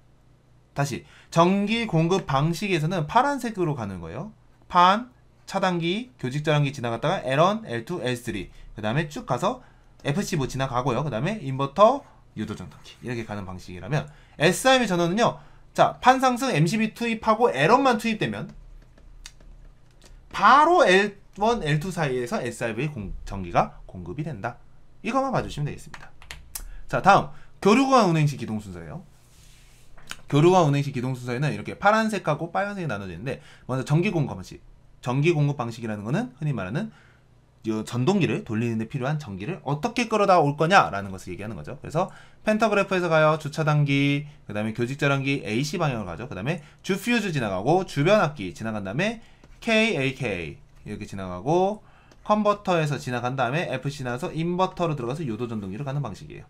다시 전기 공급 방식에서는 파란색으로 가는 거예요. 판, 차단기, 교직전환기 지나갔다가 L1, L2, L3 그 다음에 쭉 가서 FC 지나가고요. 그 다음에 인버터, 유도전동기 이렇게 가는 방식이라면 SIV 전원은요. 자, 판상승 MCB 투입하고 L1만 투입되면 바로 L1, L2 사이에서 SIV 전기가 공급이 된다. 이것만 봐주시면 되겠습니다. 자, 다음 교류구간 운행식 기동 순서예요. 교류구간 운행식 기동 순서에는 이렇게 파란색하고 빨간색이 나눠져 있는데 먼저 전기 공급 방식. 전기 공급 방식이라는 거는 흔히 말하는 전동기를 돌리는 데 필요한 전기를 어떻게 끌어다 올 거냐라는 것을 얘기하는 거죠. 그래서 펜터그래프에서 가요. 주차단기, 그 다음에 교직전환기 AC 방향으로 가죠. 그 다음에 주퓨즈 지나가고 주변압기 지나간 다음에 KAK 이렇게 지나가고 컨버터에서 지나간 다음에 FC 나서 인버터로 들어가서 유도전동기로 가는 방식이에요.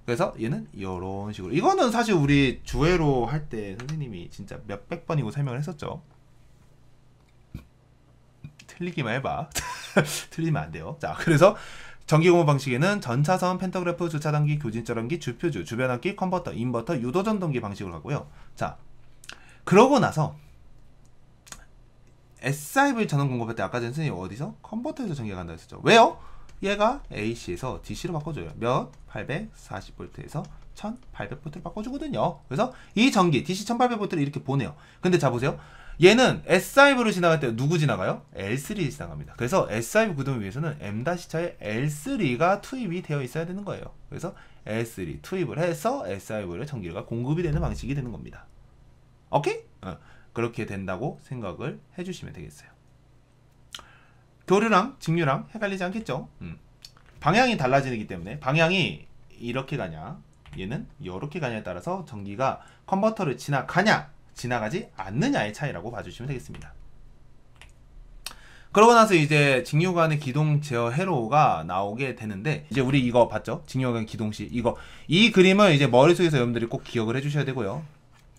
그래서 얘는 이런 식으로. 이거는 사실 우리 주회로 할 때 선생님이 진짜 몇백 번이고 설명을 했었죠. 틀리기만 해봐. 틀리면 안 돼요. 자, 그래서 전기공급 방식에는 전차선, 펜터그래프, 주차단기, 교진전환기, 주표주, 주변압기, 컨버터, 인버터, 유도전동기 방식으로 가고요. 자, 그러고 나서 SIV 전원 공급할 때 아까 전 선생님 어디서? 컨버터에서 전기가 간다 했었죠. 왜요? 얘가 AC에서 DC로 바꿔줘요. 몇? 840V에서 1800V를 바꿔주거든요. 그래서 이 전기 DC 1800V를 이렇게 보내요. 근데 자 보세요. 얘는 SIV로 지나갈 때 누구 지나가요? L3 지나갑니다. 그래서 SIV 구동을 위해서는 M-차에 L3가 투입이 되어 있어야 되는 거예요. 그래서 L3 투입을 해서 SIV로 전기가 공급이 되는 방식이 되는 겁니다. 오케이? 그렇게 된다고 생각을 해주시면 되겠어요. 교류랑 직류랑 헷갈리지 않겠죠? 방향이 달라지기 때문에 방향이 이렇게 가냐 얘는 이렇게 가냐에 따라서 전기가 컨버터를 지나가냐 지나가지 않느냐의 차이라고 봐주시면 되겠습니다. 그러고 나서 이제 직류간의 기동 제어 회로가 나오게 되는데 이제 우리 이거 봤죠? 직류간 기동시 이 그림을 이제 머릿속에서 여러분들이 꼭 기억을 해주셔야 되고요.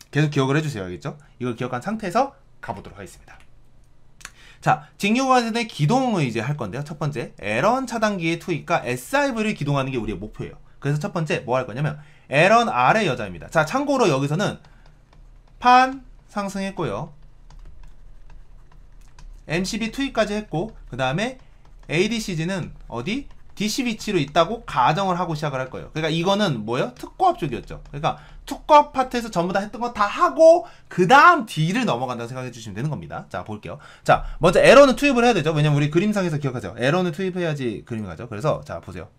계속 기억을 해주세요. 알겠죠? 이걸 기억한 상태에서 가보도록 하겠습니다. 자, 직류구간의 기동을 이제 할 건데요. 첫 번째, L1 차단기의 투입과 SIV를 기동하는 게 우리의 목표예요. 그래서 첫 번째, 뭐 할 거냐면, L1 R의 여자입니다. 자, 참고로 여기서는 판 상승했고요. MCB 투입까지 했고, 그 다음에 ADCG는 어디? DC 위치로 있다고 가정을 하고 시작을 할 거예요. 그러니까 이거는 뭐예요? 특고압 쪽이었죠. 그러니까 특고압 파트에서 전부 다 했던 거 다 하고 그 다음 D를 넘어간다고 생각해 주시면 되는 겁니다. 자, 볼게요. 자, 먼저 에러는 투입을 해야 되죠. 왜냐면 우리 그림상에서 기억하죠. 에러는 투입해야지 그림이 가죠. 그래서 자, 보세요.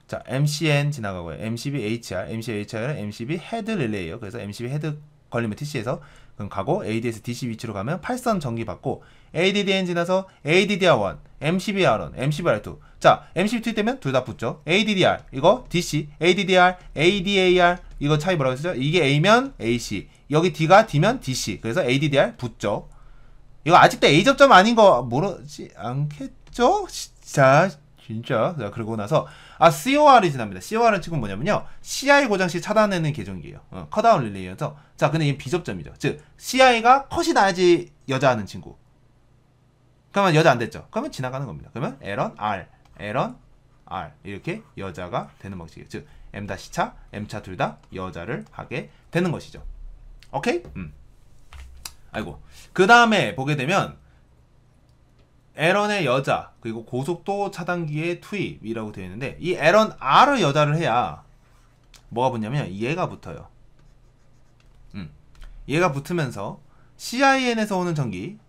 자, MCN 지나가고요. MCB HR, MCB HR은 MCB 헤드 릴레이예요. 그래서 MCB 헤드 걸리면 TC에서 그럼 가고 ADS DC 위치로 가면 8선 전기 받고 ADDN 지나서 ADDR1, MCBR1, MCBR2. 자, MCB 투입되면 둘 다 붙죠. ADDR 이거 DC, ADDR, ADAR 이거 차이 뭐라고 했었죠? 이게 A면 AC, 여기 D가 D면 DC. 그래서 ADDR 붙죠. 이거 아직도 A 접점 아닌 거 모르지 않겠죠? 진짜. 자, 그러고 나서 COR이 지납니다. COR은 지금 뭐냐면요, CI 고장 시 차단하는 계정기예요. 컷다운 릴레이여서. 자, 근데 얘는 비접점이죠. 즉 CI가 컷이 나야지 여자 하는 친구. 그러면 여자 안 됐죠. 그러면 지나가는 겁니다. 그러면 L1 R, L1 R 이렇게 여자가 되는 방식이에요. 즉 M-차, M차 둘 다 여자를 하게 되는 것이죠. 오케이? 아이고. 그 다음에 보게 되면 L1의 여자 그리고 고속도 차단기의 투입이라고 되어 있는데 이 L1 R을 여자를 해야 뭐가 붙냐면 얘가 붙어요. 얘가 붙으면서 CIN에서 오는 전기,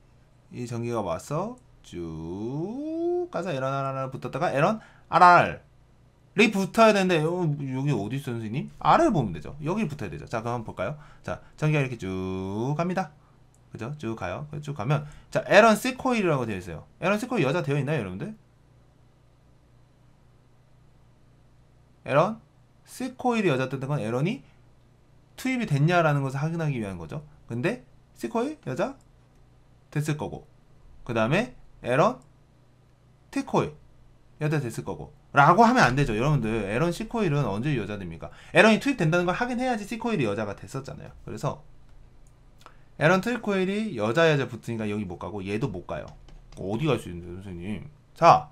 이 전기가 와서 쭉 가서 L1 R을 붙었다가 L1 RR이 붙어야 되는데 여기 어디 있어 선생님? R을 보면 되죠. 여기 붙어야 되죠. 자, 그럼 한번 볼까요? 자, 전기가 이렇게 쭉 갑니다. 그죠? 쭉 가요. 쭉 가면 자, L1 C 코일이라고 되어 있어요. L1 C 코일 여자 되어 있나요, 여러분들? L1 C 코일이 여자 뜬다는 건 L1이 투입이 됐냐라는 것을 확인하기 위한 거죠. 근데 C코일 여자 됐을 거고, 그 다음에 에런 T코일 여자 됐을 거고 라고 하면 안 되죠. 여러분들 에런 C코일은 언제 여자 됩니까? 에런이 투입된다는 걸 확인해야지 C코일이 여자가 됐었잖아요. 그래서 에런 T코일이 여자 붙으니까 여기 못 가고 얘도 못 가요. 어디 갈 수 있는데 선생님? 자,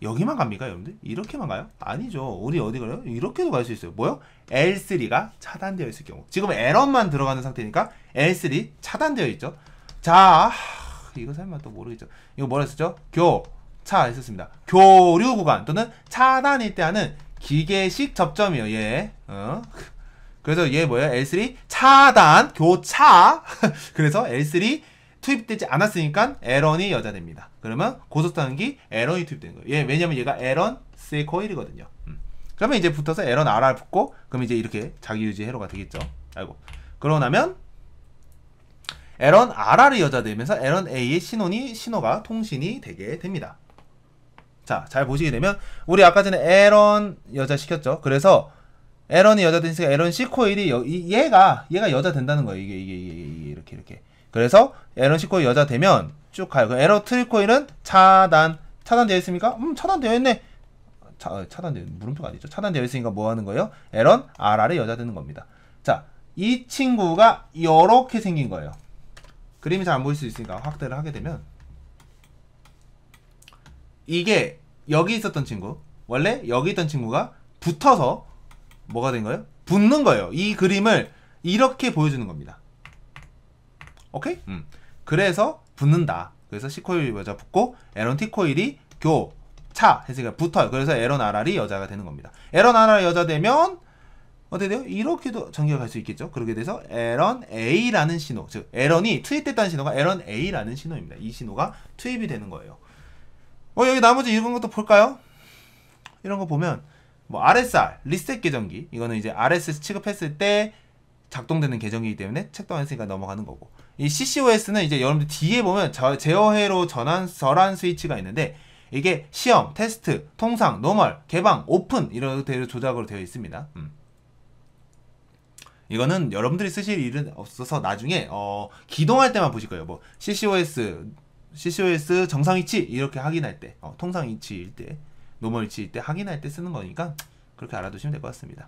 여기만 갑니까 여러분들? 이렇게만 가요? 아니죠. 우리 어디 가요? 이렇게도 갈 수 있어요. 뭐요? L3가 차단되어 있을 경우. 지금 에런만 들어가는 상태니까 L3 차단되어 있죠. 자, 이거 설마 또 모르겠죠. 이거 뭐라 했었죠? 교차 했었습니다. 교류 구간 또는 차단일 때 하는 기계식 접점이에요. 얘. 그래서 얘 뭐예요? L3 차단 교차. 그래서 L3 투입되지 않았으니까 에런이 여자 됩니다. 그러면 고속탄기 에런이 투입되는 거예요. 얘 왜냐면 얘가 에런 C 코일이거든요. 그러면 이제 붙어서 에런 RR 붙고 그럼 이제 이렇게 자기유지 회로가 되겠죠. 아이고. 그러고 나면 에런 RR이 여자 되면서 에런 A의 신호가 통신이 되게 됩니다. 자, 잘 보시게 되면 우리 아까 전에 에런 여자 시켰죠. 그래서 에런이 여자 되니까 에런 C 코일이 얘가 여자 된다는 거예요. 이게 이렇게. 그래서 에런 C 코일 여자 되면 쭉 가요. 에런 T 코일은 차단되어 있습니까? 차단되어 있네. 차단되어 물음표가 아니죠. 차단되어 있으니까 뭐 하는 거예요? 에런 RR이 여자 되는 겁니다. 자, 이 친구가 이렇게 생긴 거예요. 그림이 잘 안 보일 수 있으니까 확대를 하게 되면 이게 여기 있었던 친구, 원래 여기 있던 친구가 붙어서 뭐가 된 거예요? 붙는 거예요. 이 그림을 이렇게 보여주는 겁니다. 오케이? 그래서 붙는다. 그래서 C코일 여자 붙고 에런 T코일이 교차 했으니까 붙어요. 그래서 에런 RR이 여자가 되는 겁니다. 에런 RR이 여자 되면 어떻게 돼요? 이렇게도 전기가 갈 수 있겠죠. 그렇게 돼서 에런 A라는 신호, 즉 에런이 투입됐다는 신호가 에런 A라는 신호입니다. 이 신호가 투입이 되는 거예요. 여기 나머지 이런 것도 볼까요? 이런 거 보면 뭐 RSR 리셋 계정기, 이거는 이제 RSS 취급했을 때 작동되는 계정이기 때문에 책동했으니까 넘어가는 거고, 이 CCOS는 이제 여러분들 뒤에 보면 제어회로 전환 스위치가 있는데 이게 시험, 테스트, 통상, 노멀, 개방, 오픈 이런 대로 조작으로 되어 있습니다. 이거는 여러분들이 쓰실 일은 없어서 나중에 기동할 때만 보실 거예요. 뭐 CCOS 정상 위치 이렇게 확인할 때, 통상 위치일 때, 노멀 위치일 때 확인할 때 쓰는 거니까 그렇게 알아두시면 될 것 같습니다.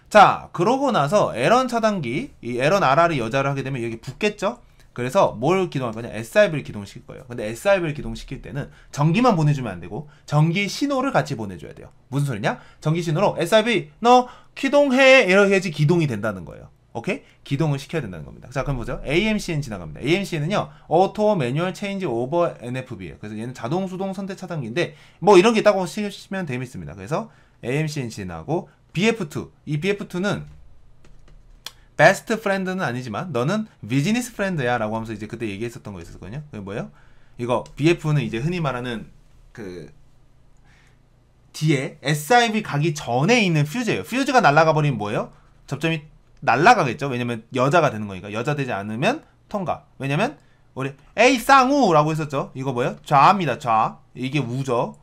자, 그러고 나서 에런 차단기, 이 에런 RR이 여자를 하게 되면 여기 붙겠죠? 그래서 뭘 기동할 거냐? SRB를 기동시킬 거예요. 근데 SRB를 기동시킬 때는 전기만 보내주면 안 되고 전기 신호를 같이 보내줘야 돼요. 무슨 소리냐? 전기 신호로 SRB 너 기동해 이렇게 해야지 기동이 된다는 거예요. 오케이? 기동을 시켜야 된다는 겁니다. 자, 그럼 보죠. AMCN 지나갑니다. AMCN은요, 오토 매뉴얼 체인지 오버 NFB예요. 그래서 얘는 자동 수동 선택 차단기인데 뭐 이런 게 있다고 치시면 재밌습니다. 그래서 AMCN 지나고 BF2, 이 BF2는 베스트 프렌드는 아니지만 너는 비즈니스 프렌드야 라고 하면서 이제 그때 얘기했었던 거 있었거든요. 그게 뭐예요? 이거 BF는 이제 흔히 말하는 그 뒤에 SIB 가기 전에 있는 퓨즈예요. 퓨즈가 날아가 버리면 뭐예요? 접점이 날아가겠죠. 왜냐면 여자가 되는 거니까. 여자 되지 않으면 통과. 왜냐면 우리 A 쌍우 라고 했었죠. 이거 뭐예요? 좌입니다. 좌. 이게 우죠.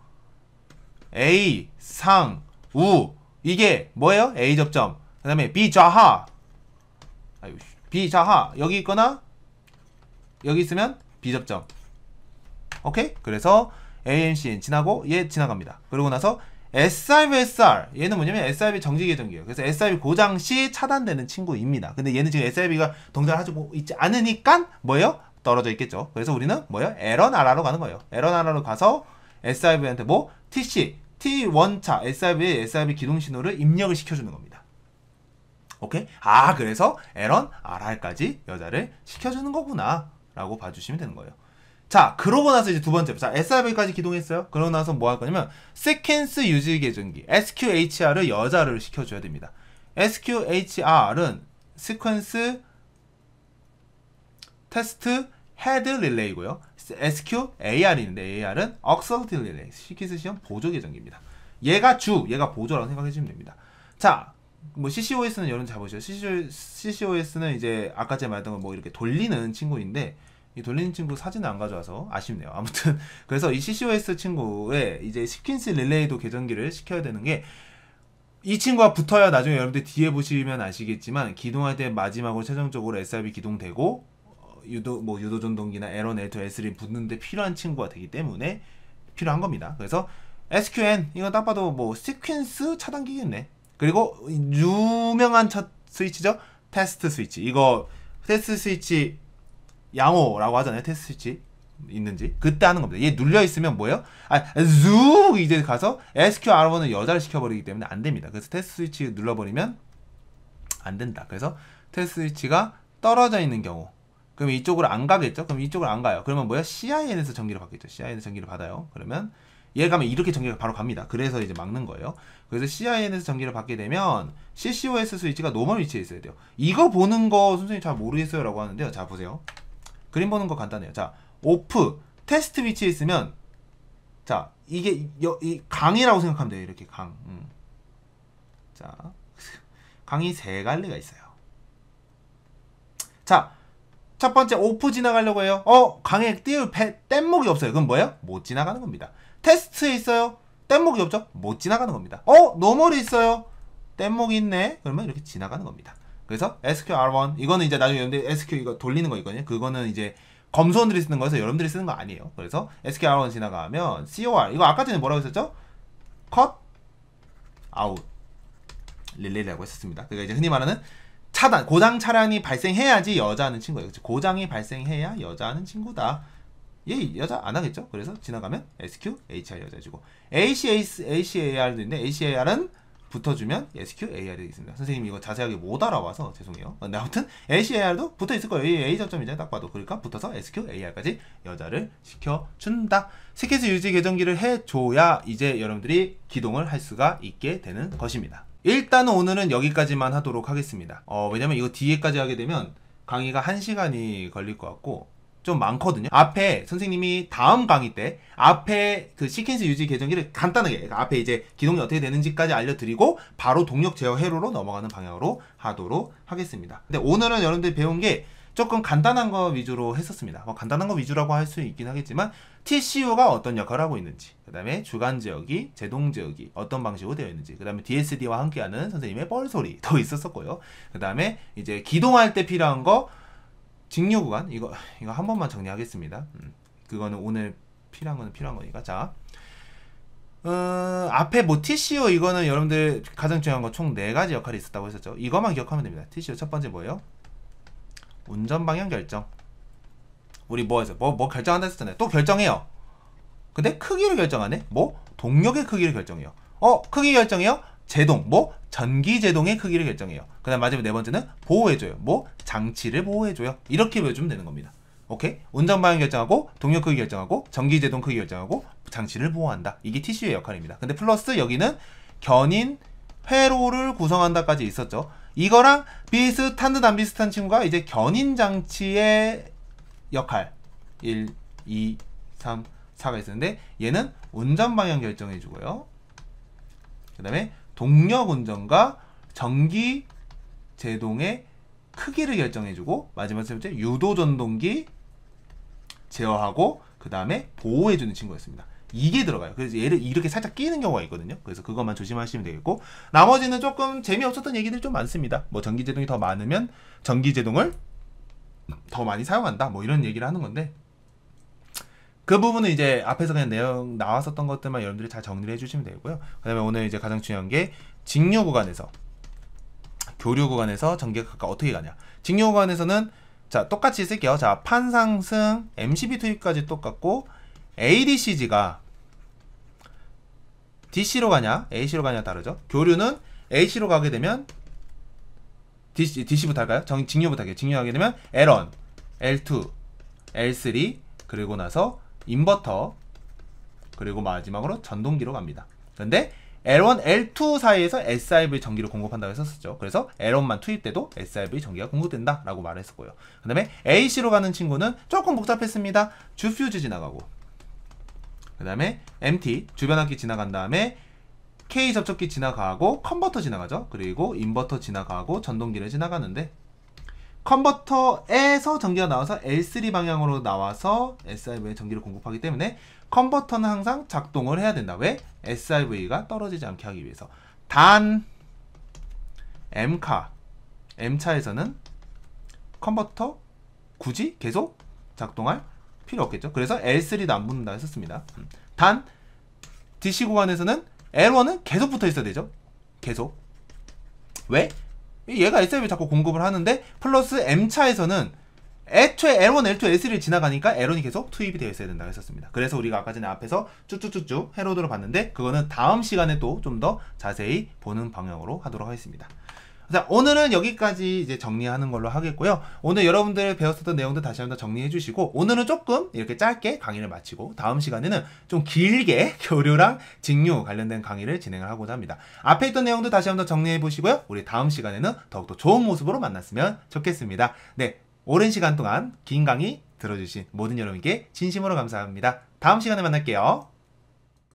A 상 우, 이게 뭐예요? A 접점. 그 다음에 B 좌하, B 좌하 여기 있거나 여기 있으면 B 접점. 오케이? 그래서 AMCN 지나고 얘 지나갑니다. 그러고 나서 SRB SR, 얘는 뭐냐면 SRB 정지 계정기예요. 그래서 SRB 고장 시 차단되는 친구입니다. 근데 얘는 지금 SRB가 동작을 하고 있지 않으니까 뭐예요? 떨어져 있겠죠. 그래서 우리는 뭐예요? 에런 RR로 가는 거예요. 에런 RR로 가서 SRB한테 뭐 TC T1차 SRB 기동 신호를 입력을 시켜주는 겁니다. 오케이? 아, 그래서 에런 RR까지 여자를 시켜주는 거구나 라고 봐주시면 되는 거예요. 자, 그러고 나서 이제 두 번째, 자, SRB까지 기동했어요. 그러고 나서 뭐 할 거냐면 시퀀스 유지 계정기 SQHR을 여자를 시켜줘야 됩니다. SQHR은 시퀀스 테스트 헤드 릴레이고요. SQAR이 있는데 AR은 억설트 릴레이, 시키스 시험 보조 계정기입니다. 얘가 얘가 보조라고 생각해 주시면 됩니다. 자, 뭐 CCOS는 여러분 잘 보시죠. CCOS는 이제 아까 제가 말했던 건 뭐 이렇게 돌리는 친구인데 이 돌리는 친구 사진을 안 가져와서 아쉽네요. 아무튼 그래서 이 CCOS 친구의 이제 시퀀스 릴레이도 계정기를 시켜야 되는 게 이 친구가 붙어야 나중에 여러분들 뒤에 보시면 아시겠지만 기동할 때 마지막으로 최종적으로 SRB 기동되고 유도 전동기나 L1, L2, L3 붙는데 필요한 친구가 되기 때문에 필요한 겁니다. 그래서 SQN 이거 딱 봐도 뭐 시퀀스 차단기겠네. 그리고 유명한 스위치죠. 테스트 스위치. 이거 테스트 스위치 양호라고 하잖아요. 테스트 스위치 있는지 그때 하는 겁니다. 얘 눌려 있으면 뭐예요? 쭉 이제 가서 SQR1은 여자를 시켜버리기 때문에 안 됩니다. 그래서 테스트 스위치 눌러버리면 안 된다. 그래서 테스트 스위치가 떨어져 있는 경우, 그럼 이쪽으로 안 가겠죠? 그럼 이쪽으로 안 가요. 그러면 뭐야? CIN에서 전기를 받겠죠. CIN에서 전기를 받아요. 그러면 얘 가면 이렇게 전기가 바로 갑니다. 그래서 이제 막는 거예요. 그래서 CIN에서 전기를 받게 되면 CCOS 스위치가 노멀 위치에 있어야 돼요. 이거 보는 거 선생님 잘 모르겠어요 라고 하는데요. 자 보세요. 그림 보는 거 간단해요. 자 오프 테스트 위치에 있으면 자 이게 이 강이라고 생각하면 돼요. 이렇게 강. 자 강이 세 갈래가 있어요. 자 첫 번째 오프 지나가려고 해요. 강에 띄울 뗏목이 없어요. 그럼 뭐예요? 못 지나가는 겁니다. 테스트에 있어요. 뗏목이 없죠? 못 지나가는 겁니다. 노멀이 있어요. 뗏목이 있네. 그러면 이렇게 지나가는 겁니다. 그래서 SQR1 이거는 이제 나중에 여러분들 SQ 이거 돌리는 거 있거든요. 그거는 이제 검수원들이 쓰는 거여서 여러분들이 쓰는 거 아니에요. 그래서 SQR1 지나가면 COR 이거 아까 전에 뭐라고 했었죠? 컷 아웃 릴레이라고 했었습니다. 그러니까 이제 흔히 말하는 차단, 고장 차량이 발생해야지 여자하는 친구예요. 고장이 발생해야 여자하는 친구다. 얘 여자 안 하겠죠? 그래서 지나가면 SQ, HR 여자해주고 ACAR도 있는데 ACAR은 붙어주면 SQAR이 되겠습니다. 선생님이 이거 자세하게 못 알아와서 죄송해요. 근데 아무튼 ACAR도 붙어있을 거예요. A 점점이잖아요. 딱 봐도. 그러니까 붙어서 SQAR까지 여자를 시켜준다. 스케줄 유지 계정기를 해줘야 이제 여러분들이 기동을 할 수가 있게 되는 것입니다. 일단은 오늘은 여기까지만 하도록 하겠습니다. 왜냐면 이거 뒤에까지 하게 되면 강의가 1시간이 걸릴 것 같고 좀 많거든요. 앞에 선생님이 다음 강의 때 앞에 그 시퀀스 유지 계정기를 간단하게 그러니까 앞에 이제 기동이 어떻게 되는지까지 알려드리고 바로 동력 제어 회로로 넘어가는 방향으로 하도록 하겠습니다. 근데 오늘은 여러분들이 배운 게 조금 간단한 거 위주로 했었습니다. 간단한 거 위주라고 할 수 있긴 하겠지만 TCU가 어떤 역할을 하고 있는지, 그 다음에 주간 제어기, 제동 제어기 어떤 방식으로 되어 있는지, 그 다음에 DSD와 함께하는 선생님의 뻘소리도 있었었고요. 그 다음에 이제 기동할 때 필요한 거 직류 구간 이거 한 번만 정리하겠습니다. 그거는 오늘 필요한 거는 필요한 거니까. 자 앞에 뭐 TCU 이거는 여러분들 가장 중요한 거 총 4가지 역할이 있었다고 했었죠. 이것만 기억하면 됩니다. TCU 첫 번째 뭐예요? 운전 방향 결정. 우리 뭐 해서 뭐 결정한다 했었잖아요. 또 결정해요. 근데 크기를 결정하네. 뭐 동력의 크기를 결정해요. 크기 결정해요. 제동 뭐 전기 제동의 크기를 결정해요. 그 다음 마지막 4번째는 보호해줘요. 뭐 장치를 보호해줘요. 이렇게 외워주면 되는 겁니다. 오케이? 운전 방향 결정하고 동력 크기 결정하고 전기 제동 크기 결정하고 장치를 보호한다. 이게 TCU의 역할입니다. 근데 플러스 여기는 견인 회로를 구성한다까지 있었죠. 이거랑 비슷한 듯 안 비슷한 친구가 이제 견인 장치의 역할 1, 2, 3, 4가 있었는데 얘는 운전 방향 결정해 주고요. 그 다음에 동력 운전과 전기 제동의 크기를 결정해 주고 마지막 세 번째 유도 전동기 제어하고 그 다음에 보호해 주는 친구였습니다. 이게 들어가요. 그래서 얘를 이렇게 살짝 끼는 경우가 있거든요. 그래서 그것만 조심하시면 되겠고 나머지는 조금 재미없었던 얘기들 좀 많습니다. 뭐 전기제동이 더 많으면 전기제동을 더 많이 사용한다 뭐 이런 얘기를 하는 건데 그 부분은 이제 앞에서 그냥 내용 나왔었던 것들만 여러분들이 잘 정리를 해주시면 되고요. 그 다음에 오늘 이제 가장 중요한 게 직류 구간에서 교류 구간에서 전기가 어떻게 가냐. 직류 구간에서는 자 똑같이 쓸게요. 자 판상승 MCB 투입까지 똑같고 ADCG가 DC로 가냐 AC로 가냐 다르죠. 교류는 AC로 가게 되면 DC부터 할까요? 직류부터 할게요. 직류하게 되면 L1, L2, L3 그리고 나서 인버터 그리고 마지막으로 전동기로 갑니다. 근데 L1, L2 사이에서 SIV 전기를 공급한다고 했었죠. 그래서 L1만 투입돼도 SIV 전기가 공급된다 라고 말했었고요. 그 다음에 AC로 가는 친구는 조금 복잡했습니다. 주퓨즈 지나가고 그 다음에 MT 주변압기 지나간 다음에 K 접촉기 지나가고 컨버터 지나가죠. 그리고 인버터 지나가고 전동기를 지나가는데 컨버터에서 전기가 나와서 L3 방향으로 나와서 SIV에 전기를 공급하기 때문에 컨버터는 항상 작동을 해야 된다. 왜? SIV가 떨어지지 않게 하기 위해서. 단 M카, M차에서는 컨버터 굳이 계속 작동할 필요 없겠죠. 그래서 L3도 안 붙는다 했었습니다. 단 DC 구간에서는 L1은 계속 붙어 있어야 되죠. 계속. 왜? 얘가 SL을 자꾸 공급을 하는데 플러스 M차에서는 애초에 L1, L2, L3를 지나가니까 L1이 계속 투입이 되어 있어야 된다고 했었습니다. 그래서 우리가 아까 전에 앞에서 쭉쭉쭉쭉 헤로드로 봤는데 그거는 다음 시간에 또 좀 더 자세히 보는 방향으로 하도록 하겠습니다. 자, 오늘은 여기까지 이제 정리하는 걸로 하겠고요. 오늘 여러분들 배웠었던 내용도 다시 한번 정리해 주시고, 오늘은 조금 이렇게 짧게 강의를 마치고 다음 시간에는 좀 길게 교류랑 직류 관련된 강의를 진행을 하고자 합니다. 앞에 있던 내용도 다시 한번 정리해 보시고요. 우리 다음 시간에는 더욱더 좋은 모습으로 만났으면 좋겠습니다. 네, 오랜 시간 동안 긴 강의 들어주신 모든 여러분께 진심으로 감사합니다. 다음 시간에 만날게요.